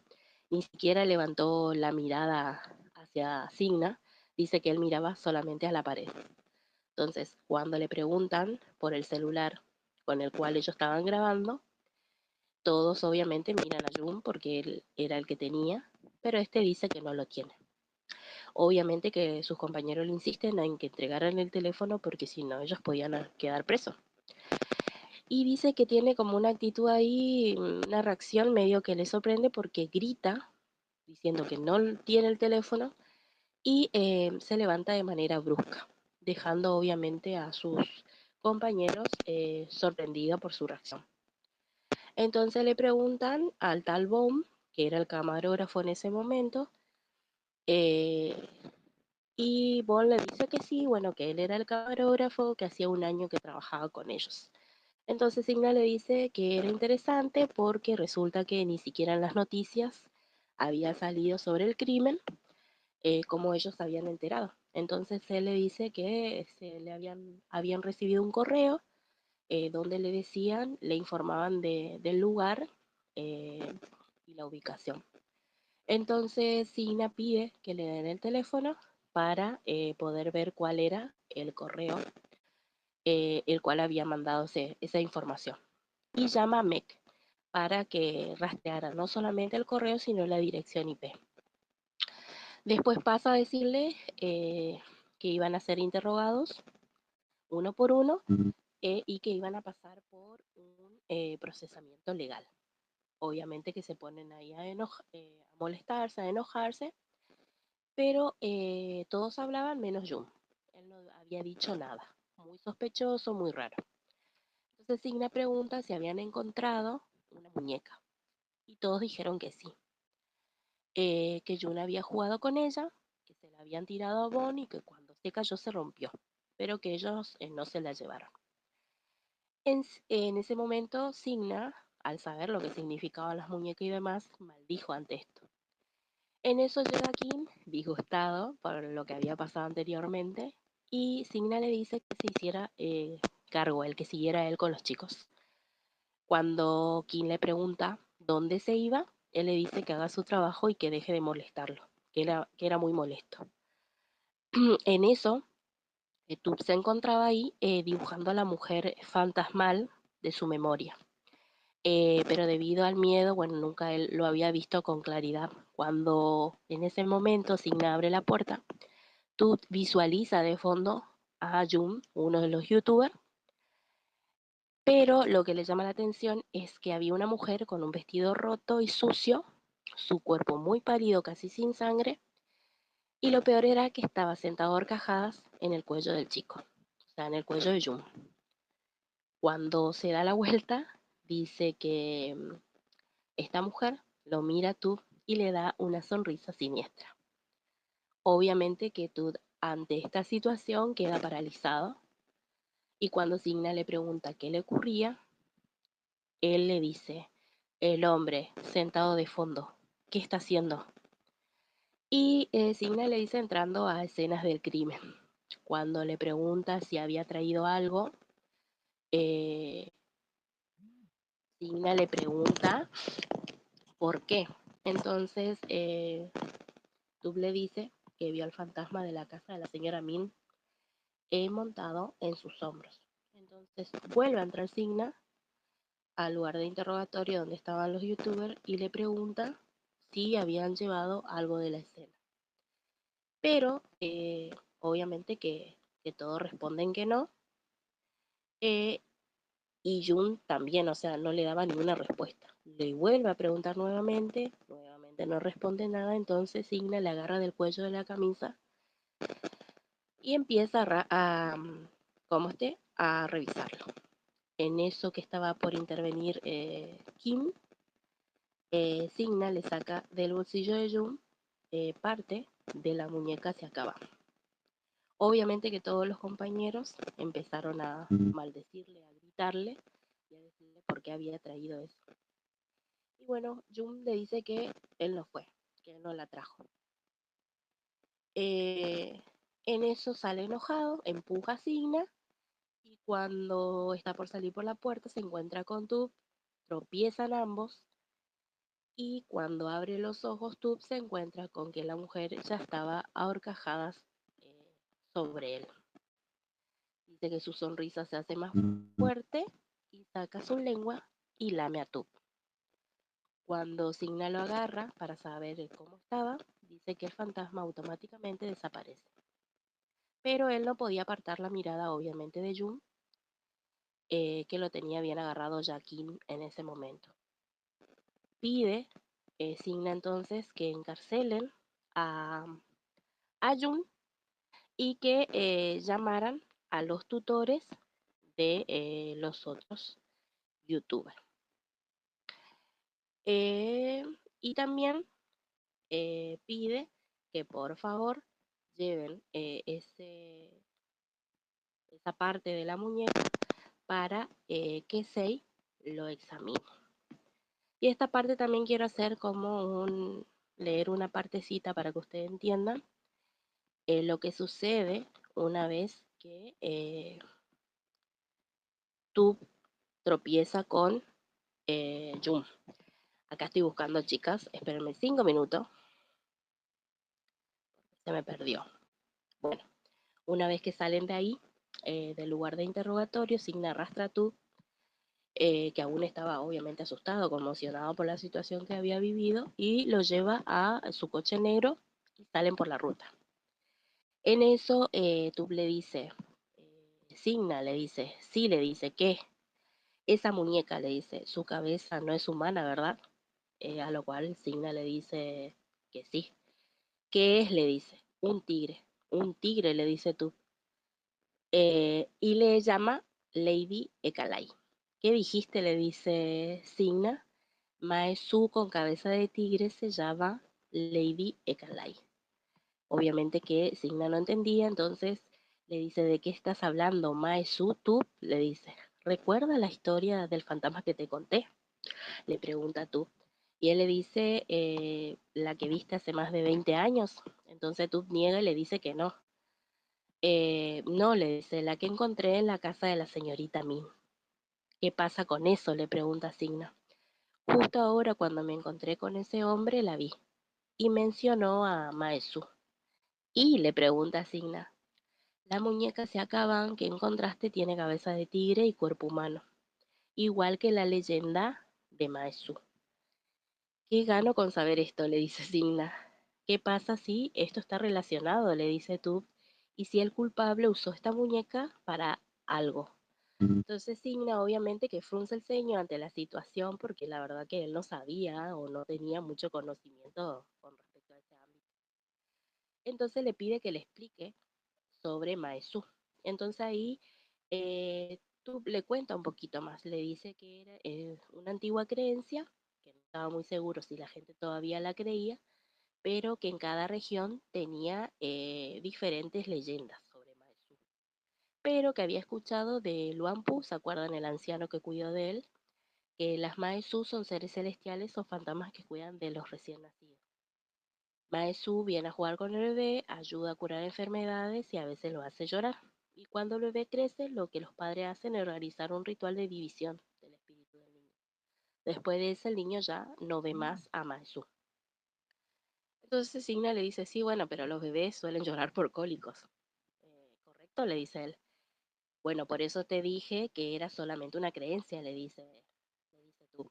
Ni siquiera levantó la mirada hacia Signa, dice que él miraba solamente a la pared. Entonces, cuando le preguntan por el celular con el cual ellos estaban grabando, todos obviamente miran a Jun porque él era el que tenía, pero este dice que no lo tiene. Obviamente que sus compañeros le insisten en que entregaran el teléfono porque si no ellos podían quedar presos. Y dice que tiene como una actitud ahí, una reacción medio que le sorprende porque grita diciendo que no tiene el teléfono y se levanta de manera brusca, dejando obviamente a sus compañeros sorprendidos por su reacción. Entonces le preguntan al tal Baum, que era el camarógrafo en ese momento, eh, y Bond le dice que sí, bueno, que él era el camarógrafo, que hacía un año que trabajaba con ellos. Entonces Signa le dice que era interesante porque resulta que ni siquiera en las noticias había salido sobre el crimen, como ellos habían enterado. Entonces él le dice que habían recibido un correo donde le decían, le informaban del lugar y la ubicación. Entonces Signa pide que le den el teléfono para poder ver cuál era el correo el cual había mandado esa información. Y llama a MEC para que rastreara no solamente el correo, sino la dirección IP. Después pasa a decirle que iban a ser interrogados uno por uno y que iban a pasar por un procesamiento legal. Obviamente que se ponen ahí a molestarse, a enojarse, pero todos hablaban menos Jun. Él no había dicho nada. Muy sospechoso, muy raro. Entonces Signa pregunta si habían encontrado una muñeca y todos dijeron que sí, que Jun había jugado con ella, que se la habían tirado a Bon y que cuando se cayó se rompió, pero que ellos no se la llevaron. En ese momento Signa, al saber lo que significaban las muñecas y demás, maldijo ante esto. En eso llega Kim, disgustado por lo que había pasado anteriormente, y Signa le dice que se hiciera cargo, el que siguiera él con los chicos. Cuando Kim le pregunta dónde se iba, él le dice que haga su trabajo y que deje de molestarlo, que era muy molesto. En eso, Tub se encontraba ahí dibujando a la mujer fantasmal de su memoria. Pero debido al miedo, bueno, nunca él lo había visto con claridad. Cuando en ese momento Signa abre la puerta, Tub visualiza de fondo a Jun, uno de los youtubers, pero lo que le llama la atención es que había una mujer con un vestido roto y sucio, su cuerpo muy pálido, casi sin sangre, y lo peor era que estaba sentado a horcajadas en el cuello del chico, o sea, en el cuello de Jun. Cuando se da la vuelta, dice que esta mujer lo mira a Tub y le da una sonrisa siniestra. Obviamente que Tub ante esta situación queda paralizado y cuando Signa le pregunta qué le ocurría, él le dice: el hombre sentado de fondo, ¿qué está haciendo? Y Signa le dice entrando a escenas del crimen. Cuando le pregunta si había traído algo, eh, Signa le pregunta por qué. Entonces Tub le dice que vio al fantasma de la casa de la señora Min montado en sus hombros. Entonces vuelve a entrar Signa al lugar de interrogatorio donde estaban los youtubers y le pregunta si habían llevado algo de la escena. Pero obviamente que todos responden que no. eh, y Jun también, o sea, no le daba ninguna respuesta. Le vuelve a preguntar nuevamente no responde nada, entonces Signa le agarra del cuello de la camisa y empieza a revisarlo. En eso que estaba por intervenir Kim, Signa le saca del bolsillo de Jun parte de la muñeca hacia acá abajo. Obviamente que todos los compañeros empezaron a maldecirle, a gritarle y a decirle por qué había traído eso. Y bueno, Jun le dice que él no fue, que él no la trajo. En eso sale enojado, empuja a Signa y cuando está por salir por la puerta se encuentra con Tub, tropiezan ambos y cuando abre los ojos Tub se encuentra con que la mujer ya estaba a horcajadas sobre él. Dice que su sonrisa se hace más fuerte y saca su lengua y lame a Tub. Cuando Signa lo agarra para saber cómo estaba, dice que el fantasma automáticamente desaparece. Pero él no podía apartar la mirada obviamente de Jun, que lo tenía bien agarrado ya Kim en ese momento. Pide, Signa entonces que encarcelen a Jun y que llamaran a los tutores de los otros youtubers. Y también pide que por favor lleven esa parte de la muñeca para que Sei lo examine. Y esta parte también quiero hacer como leer una partecita para que ustedes entiendan lo que sucede una vez que tú tropieza con Jun. Acá estoy buscando, chicas, espérenme 5 minutos, se me perdió. Bueno, una vez que salen de ahí, del lugar de interrogatorio, Signa arrastra a tú, que aún estaba obviamente asustado, conmocionado por la situación que había vivido, y lo lleva a su coche negro y salen por la ruta. En eso, Tub le dice, Signa le dice, sí, le dice, ¿qué? Esa muñeca le dice, su cabeza no es humana, ¿verdad? A lo cual Signa le dice que sí. ¿Qué es? Le dice, un tigre, le dice Tub. Y le llama Lady Ekalai. ¿Qué dijiste? Le dice Signa. Maesu con cabeza de tigre se llama Lady Ekalai. Obviamente que Signa no entendía, entonces le dice, ¿de qué estás hablando, Maesu? Tú le dice, ¿recuerda la historia del fantasma que te conté? Le pregunta tú. Y él le dice, la que viste hace más de 20 años. Entonces tú niega y le dice que no. No, le dice, la que encontré en la casa de la señorita Min. ¿Qué pasa con eso? Le pregunta Signa. Justo ahora cuando me encontré con ese hombre la vi. Y mencionó a Maesu. Y le pregunta Signa, la muñeca se acaban que encontraste tiene cabeza de tigre y cuerpo humano, igual que la leyenda de Maesu. ¿Qué gano con saber esto? Le dice Signa. ¿Qué pasa si esto está relacionado? Le dice Tub. Y si el culpable usó esta muñeca para algo. Entonces Signa obviamente que frunce el ceño ante la situación porque la verdad que él no sabía o no tenía mucho conocimiento con respecto a ese ámbito. Entonces le pide que le explique sobre Maesu. Entonces ahí tú le cuenta un poquito más, le dice que era una antigua creencia, que no estaba muy seguro si la gente todavía la creía, pero que en cada región tenía diferentes leyendas sobre Maesu. Pero que había escuchado de Luanpu, ¿se acuerdan el anciano que cuidó de él? Que las Maesu son seres celestiales o fantasmas que cuidan de los recién nacidos. Maesu viene a jugar con el bebé, ayuda a curar enfermedades y a veces lo hace llorar. Y cuando el bebé crece, lo que los padres hacen es realizar un ritual de división del espíritu del niño. Después de eso, el niño ya no ve más a Maesu. Entonces Signa le dice, sí, bueno, pero los bebés suelen llorar por cólicos. ¿Correcto? Le dice él. Bueno, por eso te dije que era solamente una creencia, le dice tú.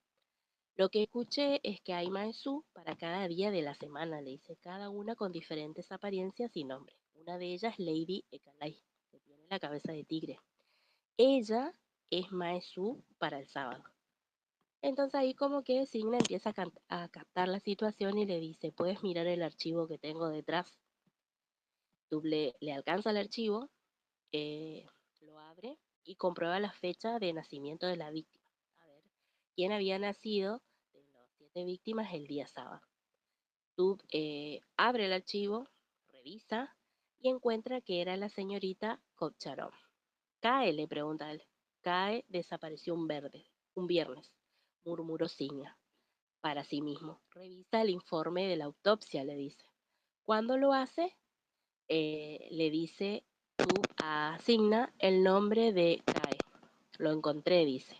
Lo que escuché es que hay maesú para cada día de la semana, le dice, cada una con diferentes apariencias y nombres. Una de ellas es Lady Ekalai, que tiene la cabeza de tigre. Ella es maesú para el sábado. Entonces ahí como que Signa empieza a captar la situación y le dice, ¿puedes mirar el archivo que tengo detrás? Tú le alcanza el archivo, eh, lo abre y comprueba la fecha de nacimiento de la víctima. A ver, quién había nacido de las 7 víctimas el día sábado. Tú abre el archivo, revisa y encuentra que era la señorita Kovcharov. Cae, le pregunta a él. Cae desapareció un viernes, murmuró Signa para sí mismo. Revisa el informe de la autopsia, le dice. Cuando lo hace, le dice tú asigna el nombre de Cae. Lo encontré, dice.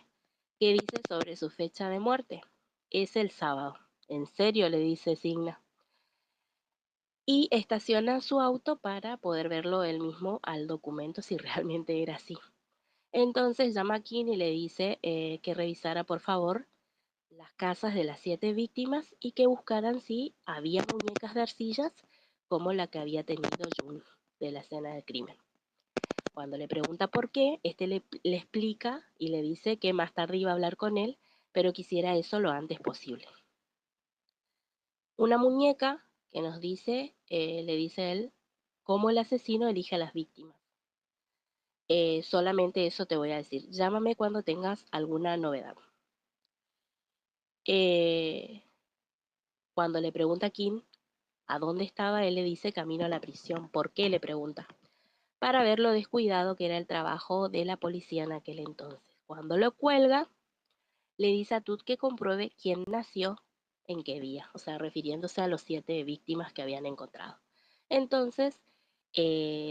¿Qué dice sobre su fecha de muerte? Es el sábado. ¿En serio? Le dice Signa. Y estaciona su auto para poder verlo él mismo al documento si realmente era así. Entonces llama a Kim y le dice que revisara por favor las casas de las 7 víctimas y que buscaran si había muñecas de arcillas como la que había tenido June de la escena del crimen. Cuando le pregunta por qué, le explica y le dice que más tarde iba a hablar con él, pero quisiera eso lo antes posible. Una muñeca que nos dice, le dice él, cómo el asesino elige a las víctimas. Solamente eso te voy a decir. Llámame cuando tengas alguna novedad. Cuando le pregunta a Kim a dónde estaba, él le dice camino a la prisión. ¿Por qué? Le pregunta. Para ver lo descuidado que era el trabajo de la policía en aquel entonces. Cuando lo cuelga, le dice a Tut que compruebe quién nació en qué día, o sea, refiriéndose a los 7 víctimas que habían encontrado. Entonces,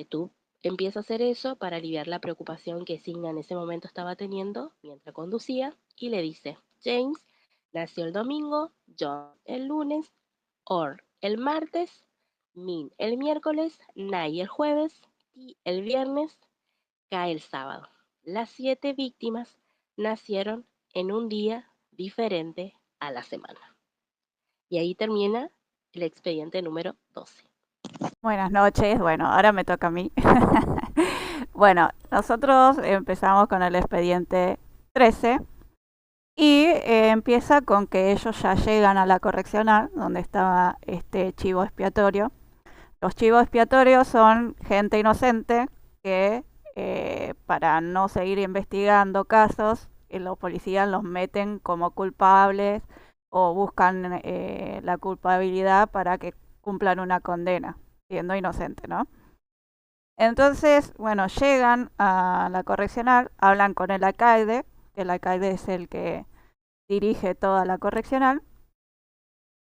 Tut empieza a hacer eso para aliviar la preocupación que Signa en ese momento estaba teniendo mientras conducía y le dice, James nació el domingo, John el lunes, Orr el martes, Min el miércoles, Nay el jueves y el viernes cae el sábado. Las 7 víctimas nacieron en un día diferente a la semana. Y ahí termina el expediente número 12. Buenas noches, bueno, ahora me toca a mí. Bueno, nosotros empezamos con el expediente 13 y empieza con que ellos ya llegan a la correccional donde estaba este chivo expiatorio. Los chivos expiatorios son gente inocente que para no seguir investigando casos, los policías los meten como culpables o buscan la culpabilidad para que cumplan una condena, siendo inocente, ¿no? Entonces, bueno, llegan a la correccional, hablan con el alcaide, que el alcaide es el que dirige toda la correccional,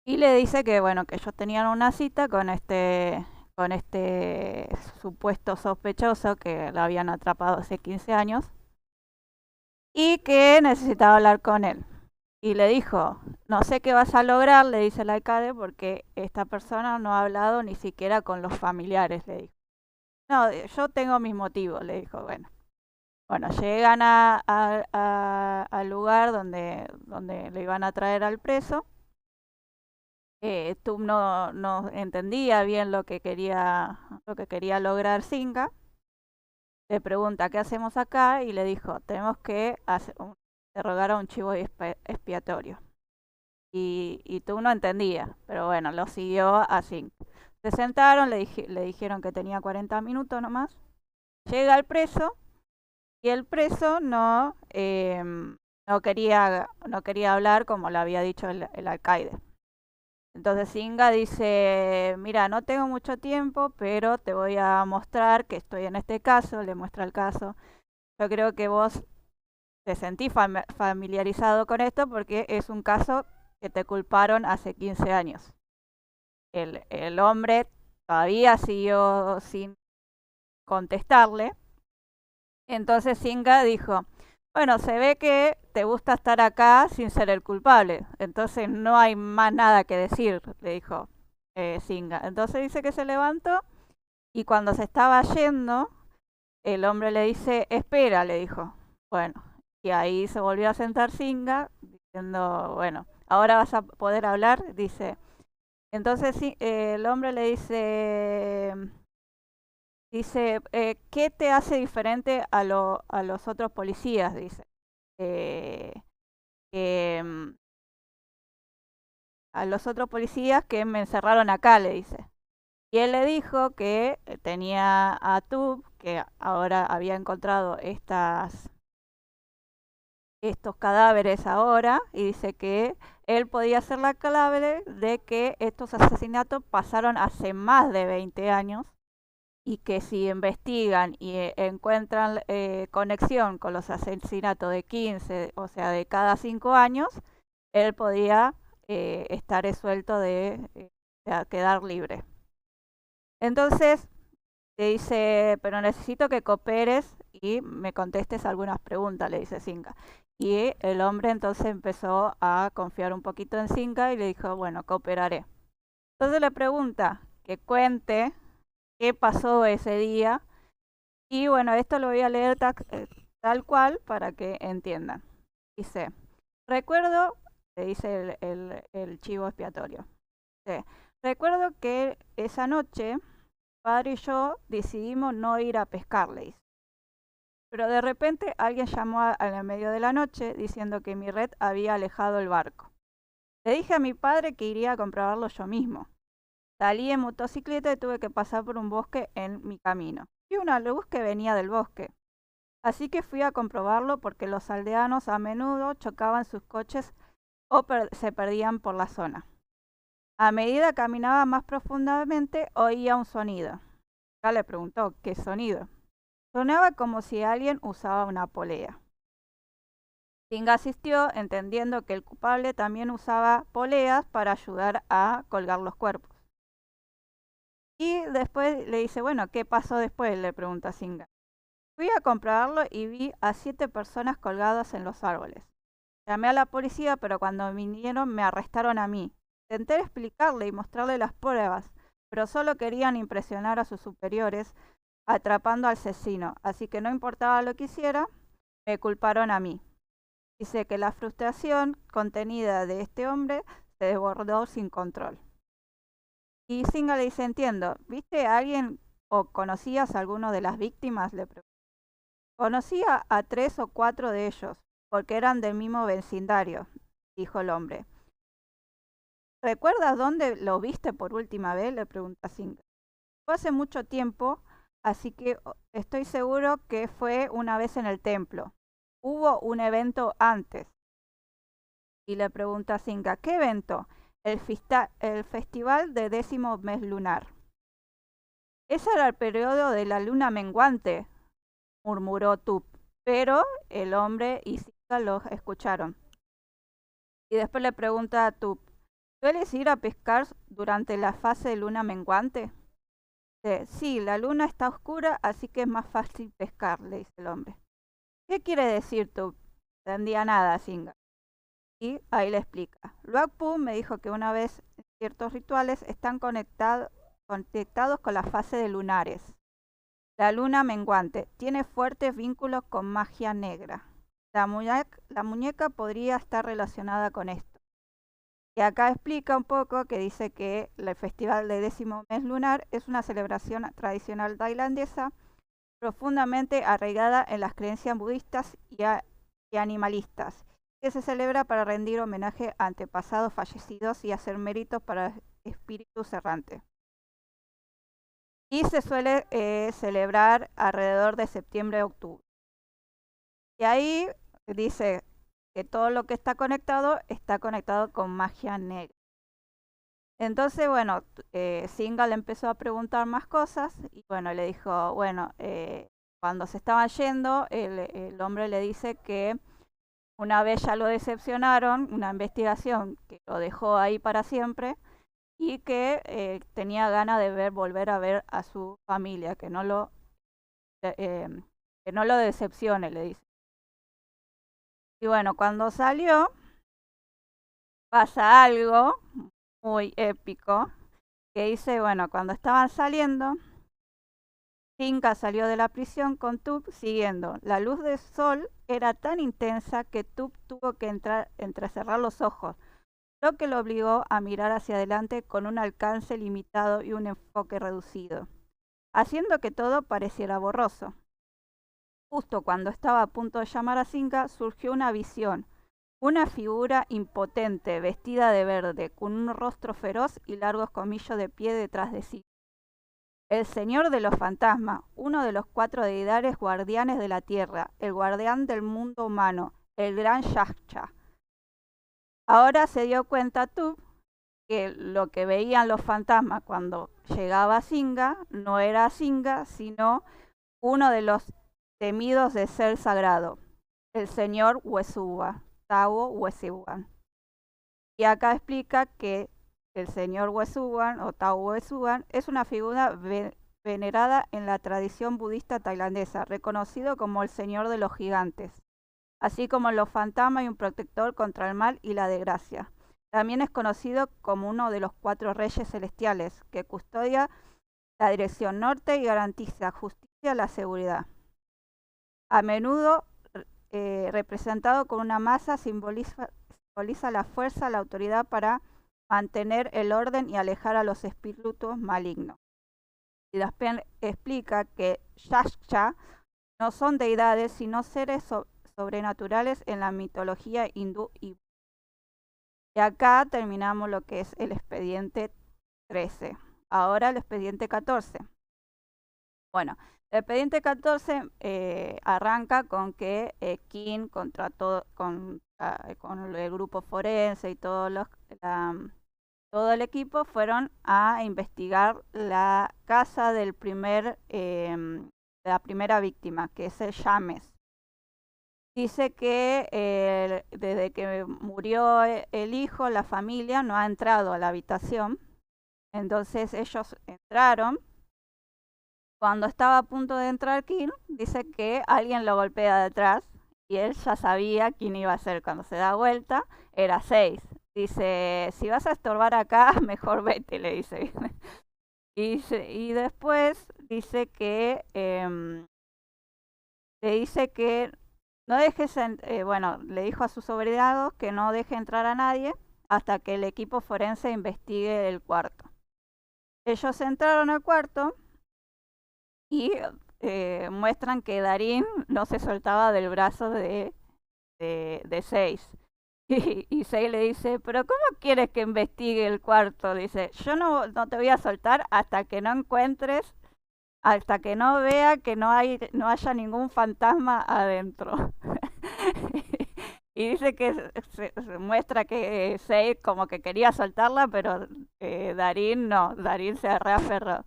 y le dice que, bueno, que ellos tenían una cita con este supuesto sospechoso que lo habían atrapado hace 15 años y que necesitaba hablar con él. Y le dijo, no sé qué vas a lograr, le dice el alcalde, porque esta persona no ha hablado ni siquiera con los familiares, le dijo. No, yo tengo mis motivos, le dijo, bueno. Bueno, llegan al lugar donde le iban a traer al preso. Tub no entendía bien lo que quería lograr Singa. Le pregunta, ¿qué hacemos acá? Y le dijo, tenemos que interrogar a un chivo expiatorio. Y Tub no entendía, pero bueno, lo siguió a Singh. Se sentaron, le dijeron que tenía 40 minutos nomás. Llega el preso y el preso no quería hablar como le había dicho el alcaide. Entonces Singa dice, mira, no tengo mucho tiempo, pero te voy a mostrar que estoy en este caso, le muestra el caso. Yo creo que vos te sentís familiarizado con esto porque es un caso que te culparon hace 15 años. El hombre todavía siguió sin contestarle. Entonces Singa dijo, bueno, se ve que te gusta estar acá sin ser el culpable. Entonces no hay más nada que decir, le dijo Singa. Entonces dice que se levantó y cuando se estaba yendo, el hombre le dice, espera, le dijo. Bueno, y ahí se volvió a sentar Singa, diciendo, bueno, ahora vas a poder hablar, dice. Entonces sí, el hombre le dice, ¿qué te hace diferente a los otros policías? Dice. Que a los otros policías que me encerraron acá, le dice. Y él le dijo que tenía a Tub, que ahora había encontrado estos cadáveres ahora, y dice que él podía ser la clave de que estos asesinatos pasaron hace más de 20 años y que si investigan y encuentran conexión con los asesinatos de 15, o sea, de cada 5 años, él podía estar resuelto de quedar libre. Entonces le dice, pero necesito que cooperes y me contestes algunas preguntas, le dice Singa. Y el hombre entonces empezó a confiar un poquito en Singa y le dijo, bueno, cooperaré. Entonces le pregunta que cuente qué pasó ese día. Y bueno, esto lo voy a leer tal cual para que entiendan. Dice, recuerdo, le dice el chivo expiatorio. Dice, recuerdo que esa noche, padre y yo decidimos no ir a pescar, le dice. Pero de repente alguien llamó a medio de la noche diciendo que mi red había alejado el barco. Le dije a mi padre que iría a comprobarlo yo mismo. Salí en motocicleta y tuve que pasar por un bosque en mi camino. Vi una luz que venía del bosque. Así que fui a comprobarlo porque los aldeanos a menudo chocaban sus coches o se perdían por la zona. A medida que caminaba más profundamente, oía un sonido. Ya le preguntó, ¿qué sonido? Sonaba como si alguien usaba una polea. Singa asistió, entendiendo que el culpable también usaba poleas para ayudar a colgar los cuerpos. Y después le dice, bueno, ¿qué pasó después? Le pregunta Singa. Fui a comprobarlo y vi a 7 personas colgadas en los árboles. Llamé a la policía, pero cuando vinieron me arrestaron a mí. Intenté explicarle y mostrarle las pruebas, pero solo querían impresionar a sus superiores atrapando al asesino, así que no importaba lo que hiciera, me culparon a mí. Dice que la frustración contenida de este hombre se desbordó sin control. Y Singa le dice, entiendo, ¿viste a alguien o conocías a alguno de las víctimas? Le preguntó. Conocía a 3 o 4 de ellos, porque eran del mismo vecindario, dijo el hombre. ¿Recuerdas dónde lo viste por última vez? Le pregunta Singa. Fue hace mucho tiempo, así que estoy seguro que fue una vez en el templo. Hubo un evento antes. Y le pregunta a Singa, ¿qué evento? El festival de 10º mes lunar. Ese era el periodo de la luna menguante, murmuró Tup, pero el hombre y Singa lo escucharon. Y después le pregunta a Tup, ¿sueles ir a pescar durante la fase de luna menguante? Sí, la luna está oscura, así que es más fácil pescar, le dice el hombre. ¿Qué quiere decir Tup? No entendía nada, Singa. Y ahí le explica. Luakpu me dijo que una vez ciertos rituales están conectados con la fase de lunares. La luna menguante tiene fuertes vínculos con magia negra. La muñeca podría estar relacionada con esto. Y acá explica un poco que dice que el festival de 10º mes lunar es una celebración tradicional tailandesa profundamente arraigada en las creencias budistas y animalistas, que se celebra para rendir homenaje a antepasados fallecidos y hacer méritos para espíritus errantes. Y se suele celebrar alrededor de septiembre-octubre. Y ahí dice que todo lo que está conectado con magia negra. Entonces, bueno, Singa le empezó a preguntar más cosas y bueno, le dijo, bueno, cuando se estaban yendo, el hombre le dice que una vez ya lo decepcionaron, una investigación que lo dejó ahí para siempre y que tenía ganas de volver a ver a su familia, que no lo decepcione, le dice. Y bueno, cuando salió, pasa algo muy épico, que dice, bueno, cuando estaban saliendo, Singa salió de la prisión con Tub siguiendo. La luz del sol era tan intensa que Tub tuvo que entrecerrar los ojos, lo que lo obligó a mirar hacia adelante con un alcance limitado y un enfoque reducido, haciendo que todo pareciera borroso. Justo cuando estaba a punto de llamar a Singa, surgió una visión. Una figura impotente, vestida de verde, con un rostro feroz y largos colmillos de pie detrás de sí. El Señor de los Fantasmas, uno de los 4 deidades guardianes de la Tierra, el guardián del mundo humano, el gran Shasha. Ahora se dio cuenta Tub que lo que veían los fantasmas cuando llegaba Singa no era Singa, sino uno de los temidos de ser sagrado, el Señor Wesuga. Tao Wesugan. Y acá explica que el señor Wesugan o Tao Wesugan es una figura venerada en la tradición budista tailandesa, reconocido como el señor de los gigantes, así como los fantasmas y un protector contra el mal y la desgracia. También es conocido como uno de los 4 reyes celestiales, que custodia la dirección norte y garantiza justicia y la seguridad. A menudo representado con una masa, simboliza la fuerza, la autoridad para mantener el orden y alejar a los espíritus malignos. Y después explica que Shasha no son deidades, sino seres sobrenaturales en la mitología hindú. Y acá terminamos lo que es el expediente 13. Ahora el expediente 14. Bueno, el expediente 14 arranca con que King contra todo, con el grupo forense y todo el equipo fueron a investigar la casa del de la primera víctima, que es el James. Dice que desde que murió el hijo, la familia no ha entrado a la habitación. Entonces ellos entraron. Cuando estaba a punto de entrar King, dice que alguien lo golpea detrás y él ya sabía quién iba a ser. Cuando se da vuelta, era 6. Dice, si vas a estorbar acá, mejor vete, le dice. Y después dice que le dice que no dejes, le dijo a sus subordinados que no deje entrar a nadie hasta que el equipo forense investigue el cuarto. Ellos entraron al cuarto y muestran que Darín no se soltaba del brazo de 6. Y 6 le dice, pero ¿cómo quieres que investigue el cuarto? Dice, yo no te voy a soltar hasta que no encuentres, hasta que no vea que no haya ningún fantasma adentro. Y dice que se muestra que 6 como que quería soltarla, pero Darín no, Darín se reaferró.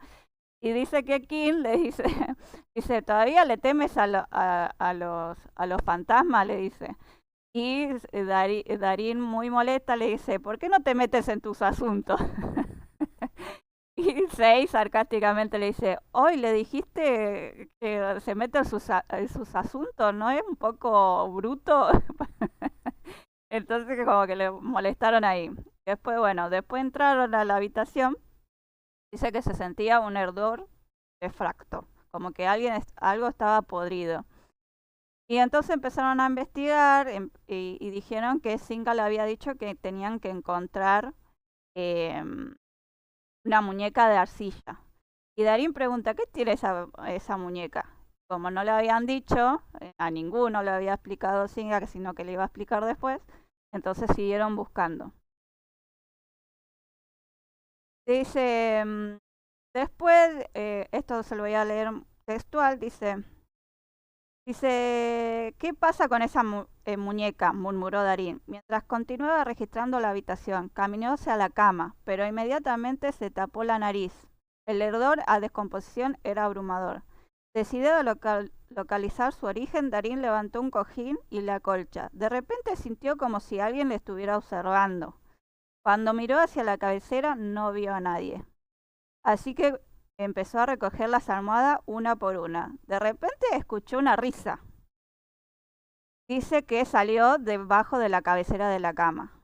Y dice que King le dice, ¿todavía le temes a los fantasmas? Le dice. Y Darín muy molesta le dice, ¿por qué no te metes en tus asuntos? Y 6 sarcásticamente le dice, hoy le dijiste que se mete en sus asuntos, ¿no es un poco bruto? Entonces como que le molestaron ahí. Después entraron a la habitación. Dice que se sentía un hedor de fracto, como que algo estaba podrido. Y entonces empezaron a investigar y dijeron que Singa le había dicho que tenían que encontrar una muñeca de arcilla. Y Darín pregunta, ¿qué tiene esa muñeca? Como no le habían dicho, a ninguno le había explicado Singa, sino que le iba a explicar después, entonces siguieron buscando. Dice, después, esto se lo voy a leer textual, dice, ¿qué pasa con esa muñeca? Murmuró Darín, mientras continuaba registrando la habitación. Caminó hacia la cama, pero inmediatamente se tapó la nariz. El hedor a descomposición era abrumador. Decidido a localizar su origen, Darín levantó un cojín y la colcha. De repente sintió como si alguien le estuviera observando. Cuando miró hacia la cabecera no vio a nadie. Así que empezó a recoger las almohadas una por una. De repente escuchó una risa. Dice que salió debajo de la cabecera de la cama.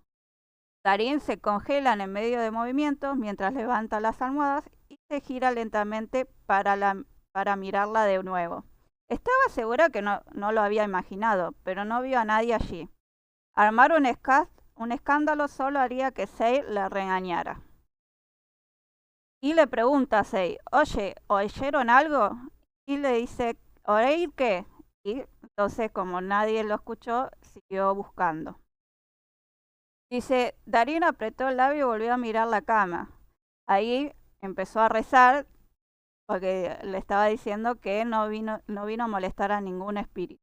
Darín se congela en medio de movimientos mientras levanta las almohadas y se gira lentamente para mirarla de nuevo. Estaba segura que no lo había imaginado, pero no vio a nadie allí. Armar un escándalo solo haría que Sei la regañara. Y le pregunta a Sei, oye, ¿oyeron algo? Y le dice, ¿oír qué? Y entonces, como nadie lo escuchó, siguió buscando. Dice, Darín apretó el labio y volvió a mirar la cama. Ahí empezó a rezar porque le estaba diciendo que no vino a molestar a ningún espíritu.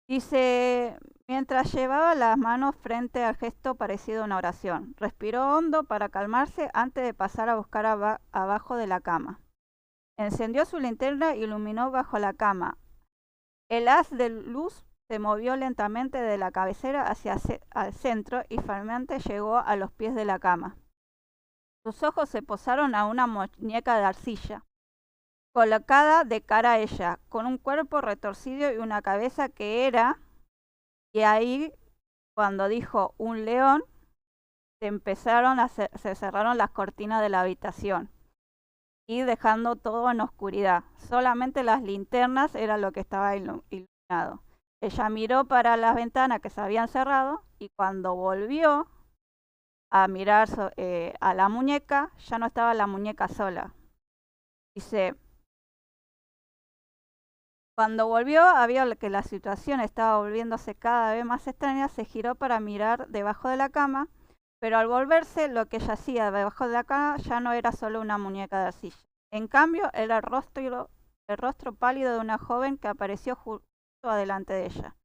Dice, mientras llevaba las manos frente al gesto parecido a una oración, respiró hondo para calmarse antes de pasar a buscar abajo de la cama. Encendió su linterna y iluminó bajo la cama. El haz de luz se movió lentamente de la cabecera hacia el centro y finalmente llegó a los pies de la cama. Sus ojos se posaron a una muñeca de arcilla, colocada de cara a ella, con un cuerpo retorcido y una cabeza que era... Y ahí, cuando dijo un león, se cerraron las cortinas de la habitación y dejando todo en oscuridad. Solamente las linternas era lo que estaba iluminado. Ella miró para las ventanas que se habían cerrado y cuando volvió a mirar a la muñeca, ya no estaba la muñeca sola. Dice, cuando volvió, vio que la situación estaba volviéndose cada vez más extraña, se giró para mirar debajo de la cama, pero al volverse, lo que yacía debajo de la cama ya no era solo una muñeca de arcilla. En cambio, era el rostro pálido de una joven que apareció justo adelante de ella.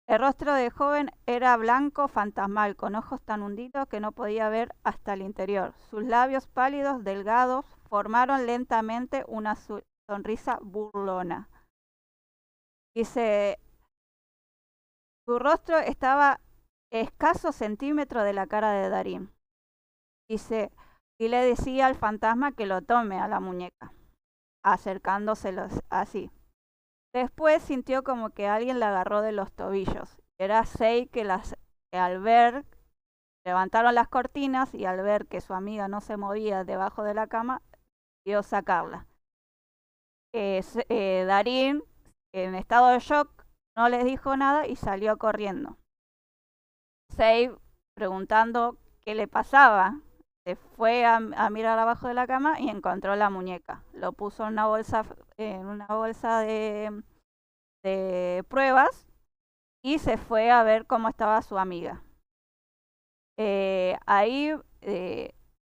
El rostro de joven era blanco, fantasmal, con ojos tan hundidos que no podía ver hasta el interior. Sus labios pálidos, delgados, formaron lentamente una sonrisa burlona. Dice, su rostro estaba a escasos centímetros de la cara de Darín. Dice, y le decía al fantasma que lo tome a la muñeca, acercándoselos así. Después sintió como que alguien la agarró de los tobillos. Era Sei que al ver, levantaron las cortinas y al ver que su amiga no se movía debajo de la cama, dio sacarla. Darín, en estado de shock, no les dijo nada y salió corriendo. Sei, preguntando qué le pasaba, se fue a mirar abajo de la cama y encontró la muñeca. Lo puso en una bolsa de pruebas y se fue a ver cómo estaba su amiga. Ahí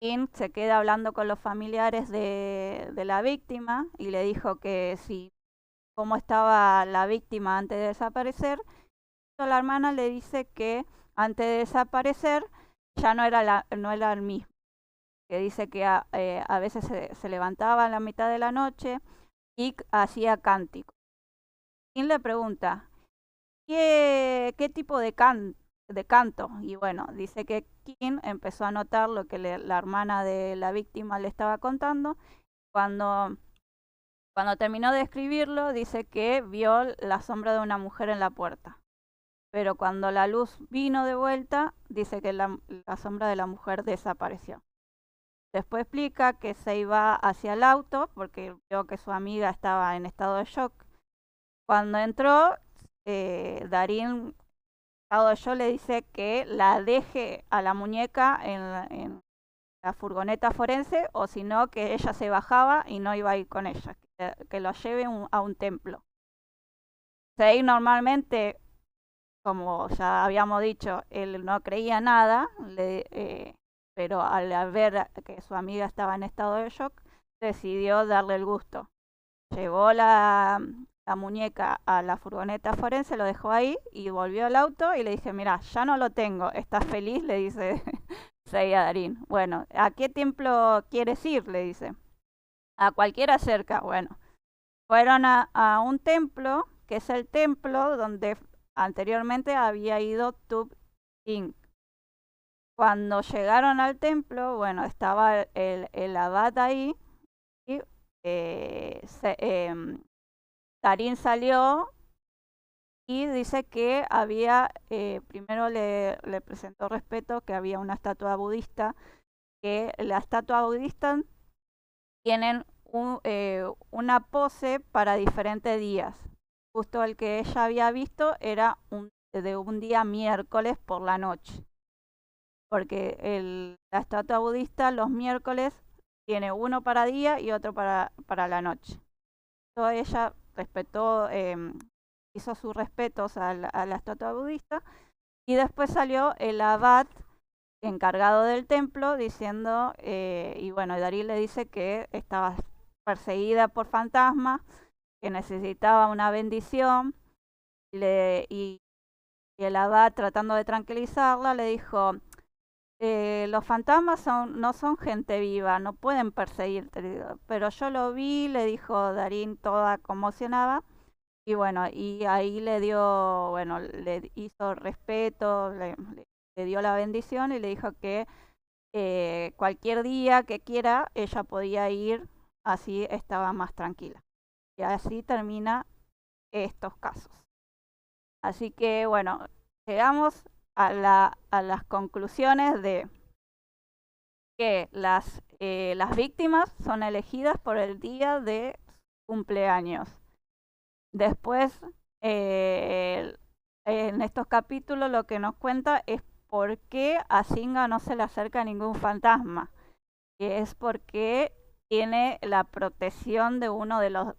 Kim se queda hablando con los familiares de la víctima y le dijo que si cómo estaba la víctima antes de desaparecer. La hermana le dice que antes de desaparecer ya no era el mismo, que dice que a veces se levantaba a la mitad de la noche y hacía cánticos. Kim le pregunta, ¿qué tipo de canto? Y bueno, dice que Kim empezó a notar lo que la hermana de la víctima le estaba contando. Cuando terminó de escribirlo, dice que vio la sombra de una mujer en la puerta. Pero cuando la luz vino de vuelta, dice que la sombra de la mujer desapareció. Después explica que se iba hacia el auto porque vio que su amiga estaba en estado de shock. Cuando entró, Darín, en estado de shock, le dice que la deje a la muñeca en la furgoneta forense o si no, que ella se bajaba y no iba a ir con ella, que lo lleve a un templo. Sei normalmente, como ya habíamos dicho, él no creía nada, pero al ver que su amiga estaba en estado de shock, decidió darle el gusto. Llevó la muñeca a la furgoneta forense, lo dejó ahí y volvió al auto y le dije, mira, ya no lo tengo, ¿estás feliz? Le dice Sei a Darín. Bueno, ¿a qué templo quieres ir? Le dice. A cualquiera cerca. Bueno, fueron a un templo, que es el templo donde anteriormente había ido Tub Inc. Cuando llegaron al templo, bueno, estaba el abad ahí y Darín salió y dice que había, primero le presentó respeto que había una estatua budista, que la estatua budista tienen una pose para diferentes días. Justo el que ella había visto era de un día miércoles por la noche, porque la estatua budista los miércoles tiene uno para día y otro para la noche. Toda ella respetó, hizo sus respetos a la estatua budista, y después salió el abad encargado del templo diciendo, y bueno, Darín le dice que estaba perseguida por fantasmas, que necesitaba una bendición, y el abad, tratando de tranquilizarla, le dijo, los fantasmas no son gente viva, no pueden perseguirte, pero yo lo vi, le dijo Darín toda conmocionada, y bueno, y ahí le dio, bueno, le hizo respeto, le dio la bendición y le dijo que cualquier día que quiera ella podía ir, así estaba más tranquila. Y así termina estos casos. Así que bueno, llegamos a las conclusiones de que las víctimas son elegidas por el día de cumpleaños. Después, en estos capítulos lo que nos cuenta es por qué a Singa no se le acerca ningún fantasma. Que es porque tiene la protección de uno de los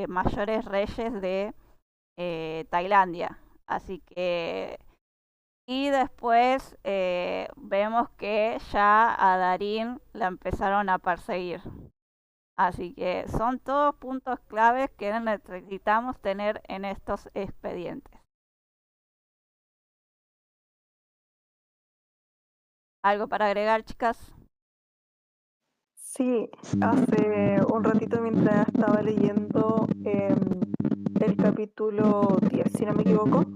mayores reyes de Tailandia. Así que... Y después vemos que ya a Darín la empezaron a perseguir. Así que son todos puntos claves que necesitamos tener en estos expedientes. ¿Algo para agregar, chicas? Sí, hace un ratito mientras estaba leyendo el capítulo 10, si no me equivoco,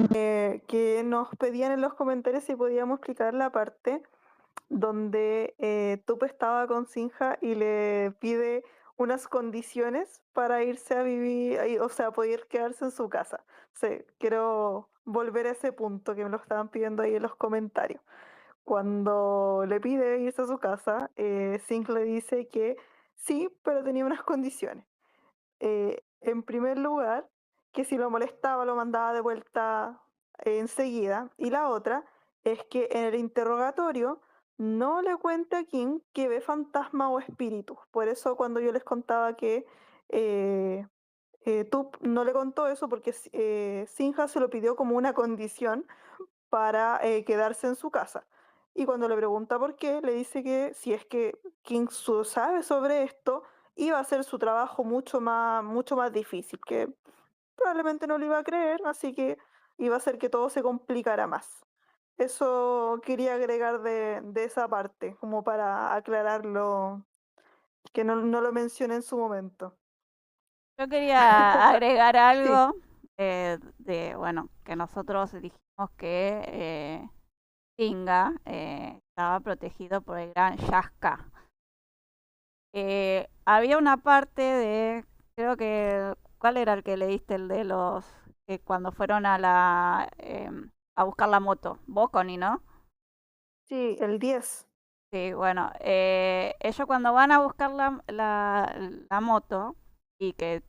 que nos pedían en los comentarios si podíamos explicar la parte donde Tup estaba con Sinja y le pide unas condiciones para irse a vivir, o sea, poder quedarse en su casa. Sí, quiero volver a ese punto que me lo estaban pidiendo ahí en los comentarios. Cuando le pide irse a su casa, Singh le dice que sí, pero tenía unas condiciones. En primer lugar, que si lo molestaba lo mandaba de vuelta enseguida. Y la otra es que en el interrogatorio no le cuenta a King que ve fantasma o espíritus. Por eso cuando yo les contaba que eh, Tup no le contó eso porque Sinha se lo pidió como una condición para quedarse en su casa. Y cuando le pregunta por qué, le dice que si es que King sabe sobre esto, iba a hacer su trabajo mucho más difícil, que probablemente no lo iba a creer, así que iba a hacer que todo se complicara más. Eso quería agregar de esa parte, como para aclararlo, que no lo mencioné en su momento. Yo quería agregar Sí, algo bueno, que nosotros dijimos que Singa estaba protegido por el gran Yaska. Había una parte creo que, ¿cuál era el que leíste? El de los, que cuando fueron a buscar la moto, vos, Connie, ¿no? sí, el 10. Sí, bueno, ellos cuando van a buscar la moto y que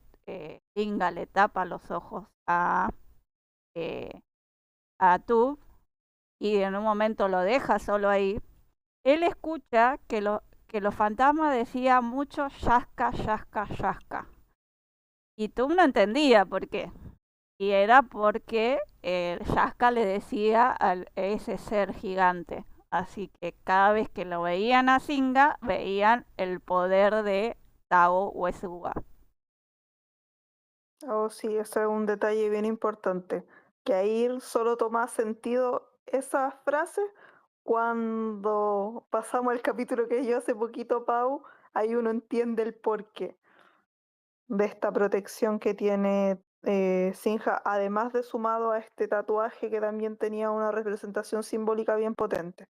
Singa le tapa los ojos eh, a Tub y en un momento lo deja solo ahí, él escucha que los fantasmas decían mucho yasca, yasca, yasca. Y Tub no entendía por qué. Y era porque Yasca le decía a ese ser gigante. Así que cada vez que lo veían a Singa, veían el poder de Tao Uesuga. Oh, sí, ese es un detalle bien importante, que ahí solo toma sentido esa frase cuando pasamos el capítulo que yo hace poquito, Pau, ahí uno entiende el porqué de esta protección que tiene Sinja, además de sumado a este tatuaje que también tenía una representación simbólica bien potente.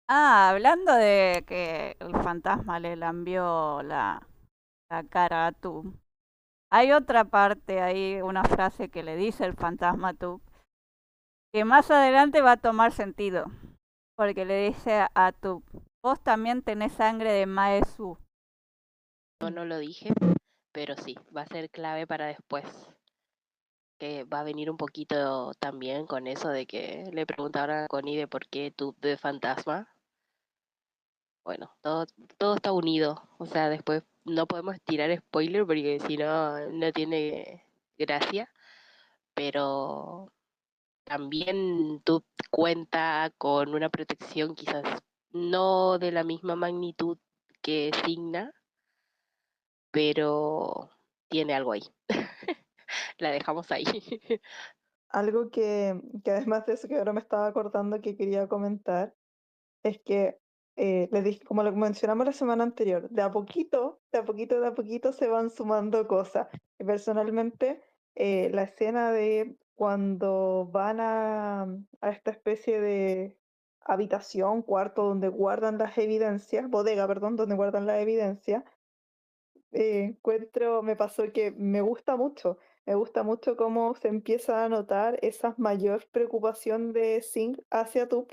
Ah, hablando de que el fantasma le lambió la cara a Tu. Hay otra parte, hay una frase que le dice el fantasma a Tub, que más adelante va a tomar sentido, porque le dice a Tub, vos también tenés sangre de Maesu. Yo no lo dije, pero sí, va a ser clave para después, que va a venir un poquito también con eso de que le preguntaron a Connie de por qué tú de fantasma. Bueno, todo está unido, o sea, después no podemos tirar spoiler porque si no, no tiene gracia, pero también tú cuenta con una protección quizás no de la misma magnitud que Signa, pero tiene algo ahí. La dejamos ahí. Algo que además de eso que ahora me estaba acordando que quería comentar es que les dije, como lo mencionamos la semana anterior, de a poquito, de a poquito, de a poquito se van sumando cosas. Y personalmente, la escena de cuando van a esta especie de habitación, cuarto donde guardan las evidencias, bodega, perdón, donde guardan las evidencias, me pasó que me gusta mucho cómo se empieza a notar esa mayor preocupación de Singh hacia Tup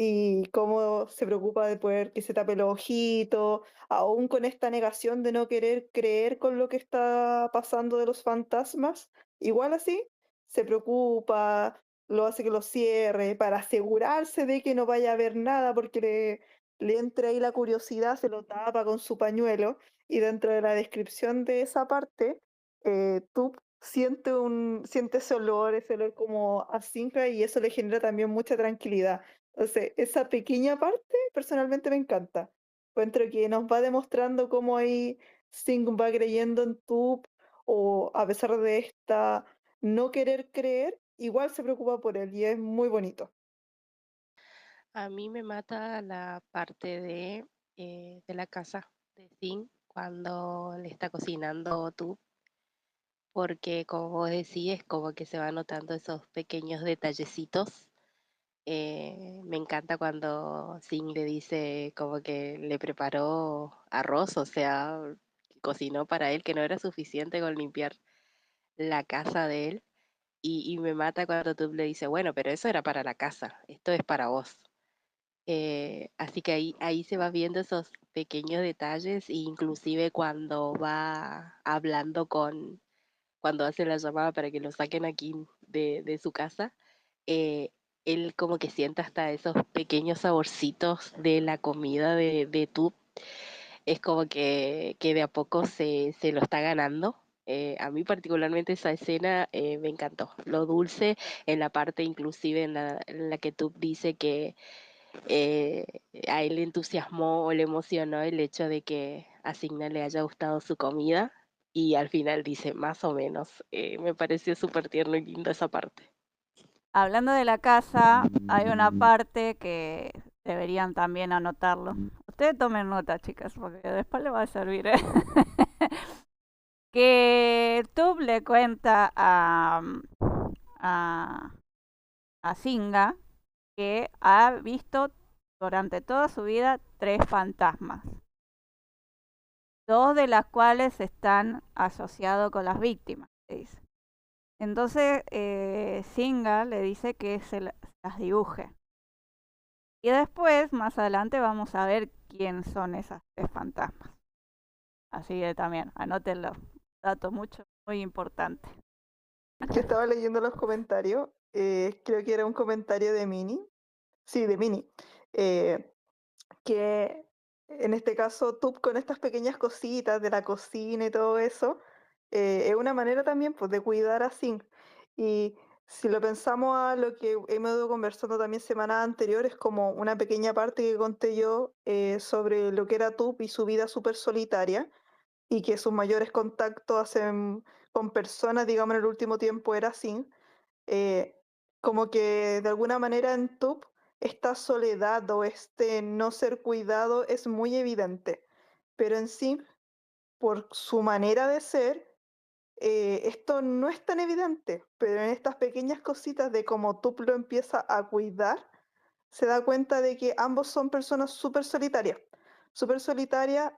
y cómo se preocupa de poder que se tape los ojitos, aún con esta negación de no querer creer con lo que está pasando de los fantasmas, igual así se preocupa, lo hace que lo cierre para asegurarse de que no vaya a haber nada porque le entra ahí la curiosidad, se lo tapa con su pañuelo y dentro de la descripción de esa parte, tú siente ese olor como a zinc y eso le genera también mucha tranquilidad. Entonces, esa pequeña parte personalmente me encanta. Encuentro que nos va demostrando cómo ahí Singh va creyendo en Tube o a pesar de esta no querer creer, igual se preocupa por él y es muy bonito. A mí me mata la parte de la casa de Sin cuando le está cocinando tú, porque como vos decís, es como que se va notando esos pequeños detallecitos. Me encanta cuando Sin le dice como que le preparó arroz, o sea, que cocinó para él, que no era suficiente con limpiar la casa de él. Y me mata cuando tú le dices, bueno, pero eso era para la casa, esto es para vos. Así que ahí se va viendo esos pequeños detalles, e inclusive cuando va hablando cuando hace la llamada para que lo saquen aquí de su casa, eh, él como que siente hasta esos pequeños saborcitos de la comida de Tub. Es como que de a poco se lo está ganando. A mí particularmente esa escena me encantó. Lo dulce en la parte inclusive en la que Tub dice que eh, a él le entusiasmó o le emocionó el hecho de que a Signa le haya gustado su comida y al final dice más o menos. Me pareció súper tierno y lindo esa parte. Hablando de la casa, hay una parte que deberían también anotarlo. Ustedes tomen nota, chicas, porque después le va a servir, ¿eh? Que Tub le cuenta a, a Singa que ha visto durante toda su vida 3 fantasmas, 2 de las cuales están asociados con las víctimas, le dice. Entonces Singa le dice que las dibuje. Y después, más adelante, vamos a ver quién son esas 3 fantasmas. Así que también, anótenlo. Dato muy importante. Que estaba leyendo los comentarios, creo que era un comentario de Mini, sí, de Mini, eh, que en este caso tú con estas pequeñas cositas de la cocina y todo eso, es una manera también pues, de cuidar a Zinc. Y si lo pensamos a lo que hemos ido conversando también semanas anteriores, como una pequeña parte que conté yo sobre lo que era Tup y su vida súper solitaria, y que sus mayores contactos con personas, digamos, en el último tiempo era Zinc, eh, como que de alguna manera en Tup esta soledad o este no ser cuidado es muy evidente, pero en sí, por su manera de ser, esto no es tan evidente, pero en estas pequeñas cositas de cómo Tup lo empieza a cuidar, se da cuenta de que ambos son personas súper solitarias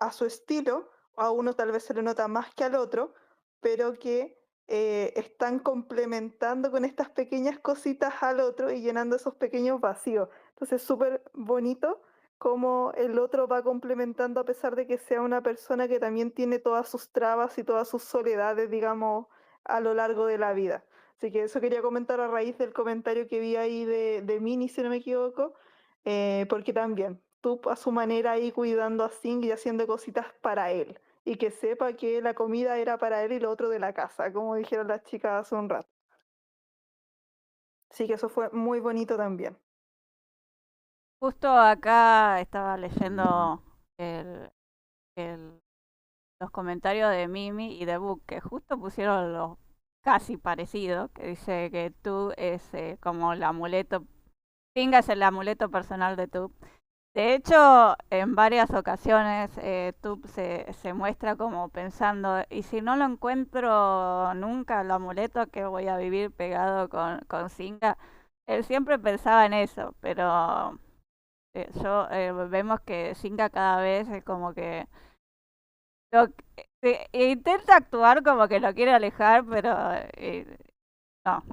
a su estilo, a uno tal vez se le nota más que al otro, pero que están complementando con estas pequeñas cositas al otro y llenando esos pequeños vacíos. Entonces, súper bonito cómo el otro va complementando a pesar de que sea una persona que también tiene todas sus trabas y todas sus soledades, digamos, a lo largo de la vida. Así que eso quería comentar a raíz del comentario que vi ahí de Mini, si no me equivoco, porque también tú a su manera ahí cuidando a Sing y haciendo cositas para él y que sepa que la comida era para él y lo otro de la casa, como dijeron las chicas hace un rato. Así que eso fue muy bonito también. Justo acá estaba leyendo el, el- los comentarios de Mimi y de Book, que justo pusieron los casi parecidos, que dice que tú es como el amuleto, Tinga es el amuleto personal de tú. De hecho, en varias ocasiones Tub se muestra como pensando, y si no lo encuentro nunca el amuleto, que voy a vivir pegado con Singa. Él siempre pensaba en eso, pero vemos que Singa cada vez es como que intenta actuar como que lo quiere alejar, pero no.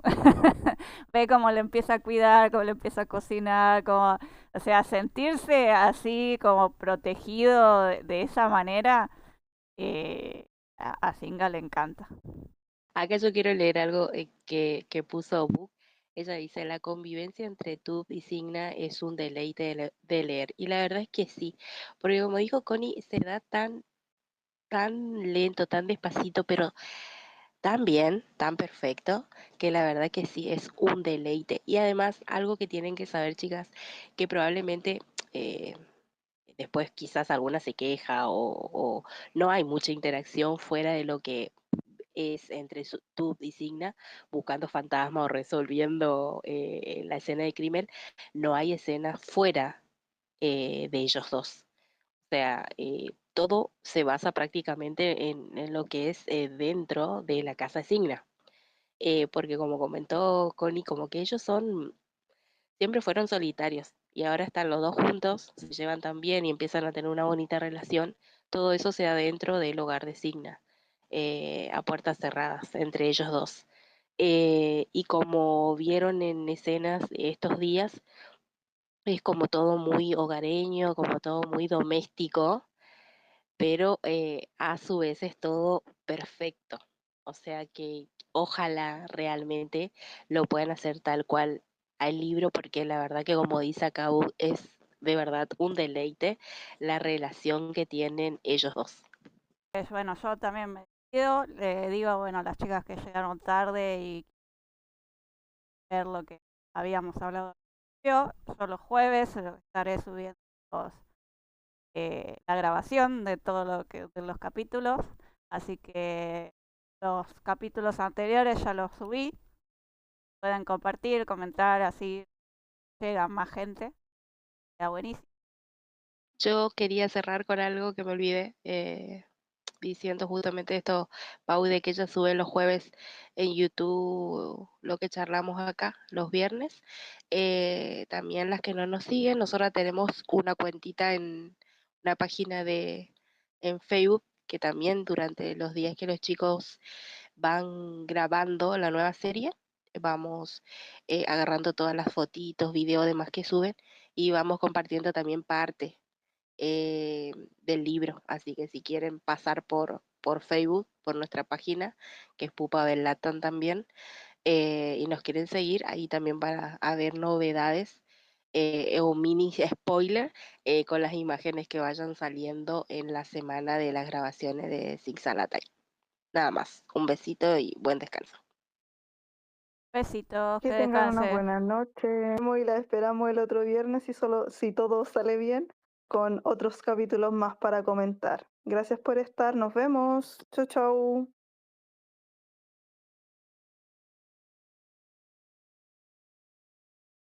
Ve cómo le empieza a cuidar, cómo le empieza a cocinar, como, o sea, sentirse así como protegido de esa manera, a Singa le encanta. Acá yo quiero leer algo que puso Book. Ella dice, la convivencia entre Tub y Signa es un deleite de leer. Y la verdad es que sí, porque como dijo Connie, se da tan lento, tan despacito, pero tan bien, tan perfecto, que la verdad que sí, es un deleite. Y además, algo que tienen que saber, chicas, que probablemente eh, después quizás alguna se queja o no hay mucha interacción fuera de lo que es entre Tub y Signa, buscando fantasmas o resolviendo la escena de crimen, no hay escenas fuera de ellos dos. O sea, todo se basa prácticamente en lo que es dentro de la casa de Signa. Porque como comentó Connie, como que ellos siempre fueron solitarios y ahora están los dos juntos, se llevan tan bien y empiezan a tener una bonita relación. Todo eso se da dentro del hogar de Signa, a puertas cerradas, entre ellos dos. Y como vieron en escenas estos días, es como todo muy hogareño, como todo muy doméstico, pero a su vez es todo perfecto. O sea que ojalá realmente lo puedan hacer tal cual al libro, porque la verdad que como dice acá es de verdad un deleite la relación que tienen ellos dos. Pues bueno, yo también me despido, le digo, bueno, a las chicas que llegaron tarde y ver lo que habíamos hablado. Yo los jueves estaré subiendo la grabación de todo de los capítulos, así que los capítulos anteriores ya los subí, pueden compartir, comentar, así llega más gente, está buenísimo. Yo quería cerrar con algo que me olvidé, diciendo justamente esto, Pau, de que ella sube los jueves en YouTube lo que charlamos acá, los viernes. También las que no nos siguen, nosotros tenemos una cuentita en una página en Facebook, que también durante los días que los chicos van grabando la nueva serie, vamos agarrando todas las fotitos, videos, demás que suben y vamos compartiendo también parte del libro. Así que si quieren pasar por Facebook, por nuestra página, que es Pupa del Latón también, y nos quieren seguir, ahí también van a haber novedades o mini spoiler con las imágenes que vayan saliendo en la semana de las grabaciones de Six Salatay. Nada más, un besito y buen descanso. Besitos, que Que tengan una descansen. buena noche. Y la esperamos el otro viernes si todo sale bien, con otros capítulos más para comentar. Gracias por estar. Nos vemos. Chau, chau.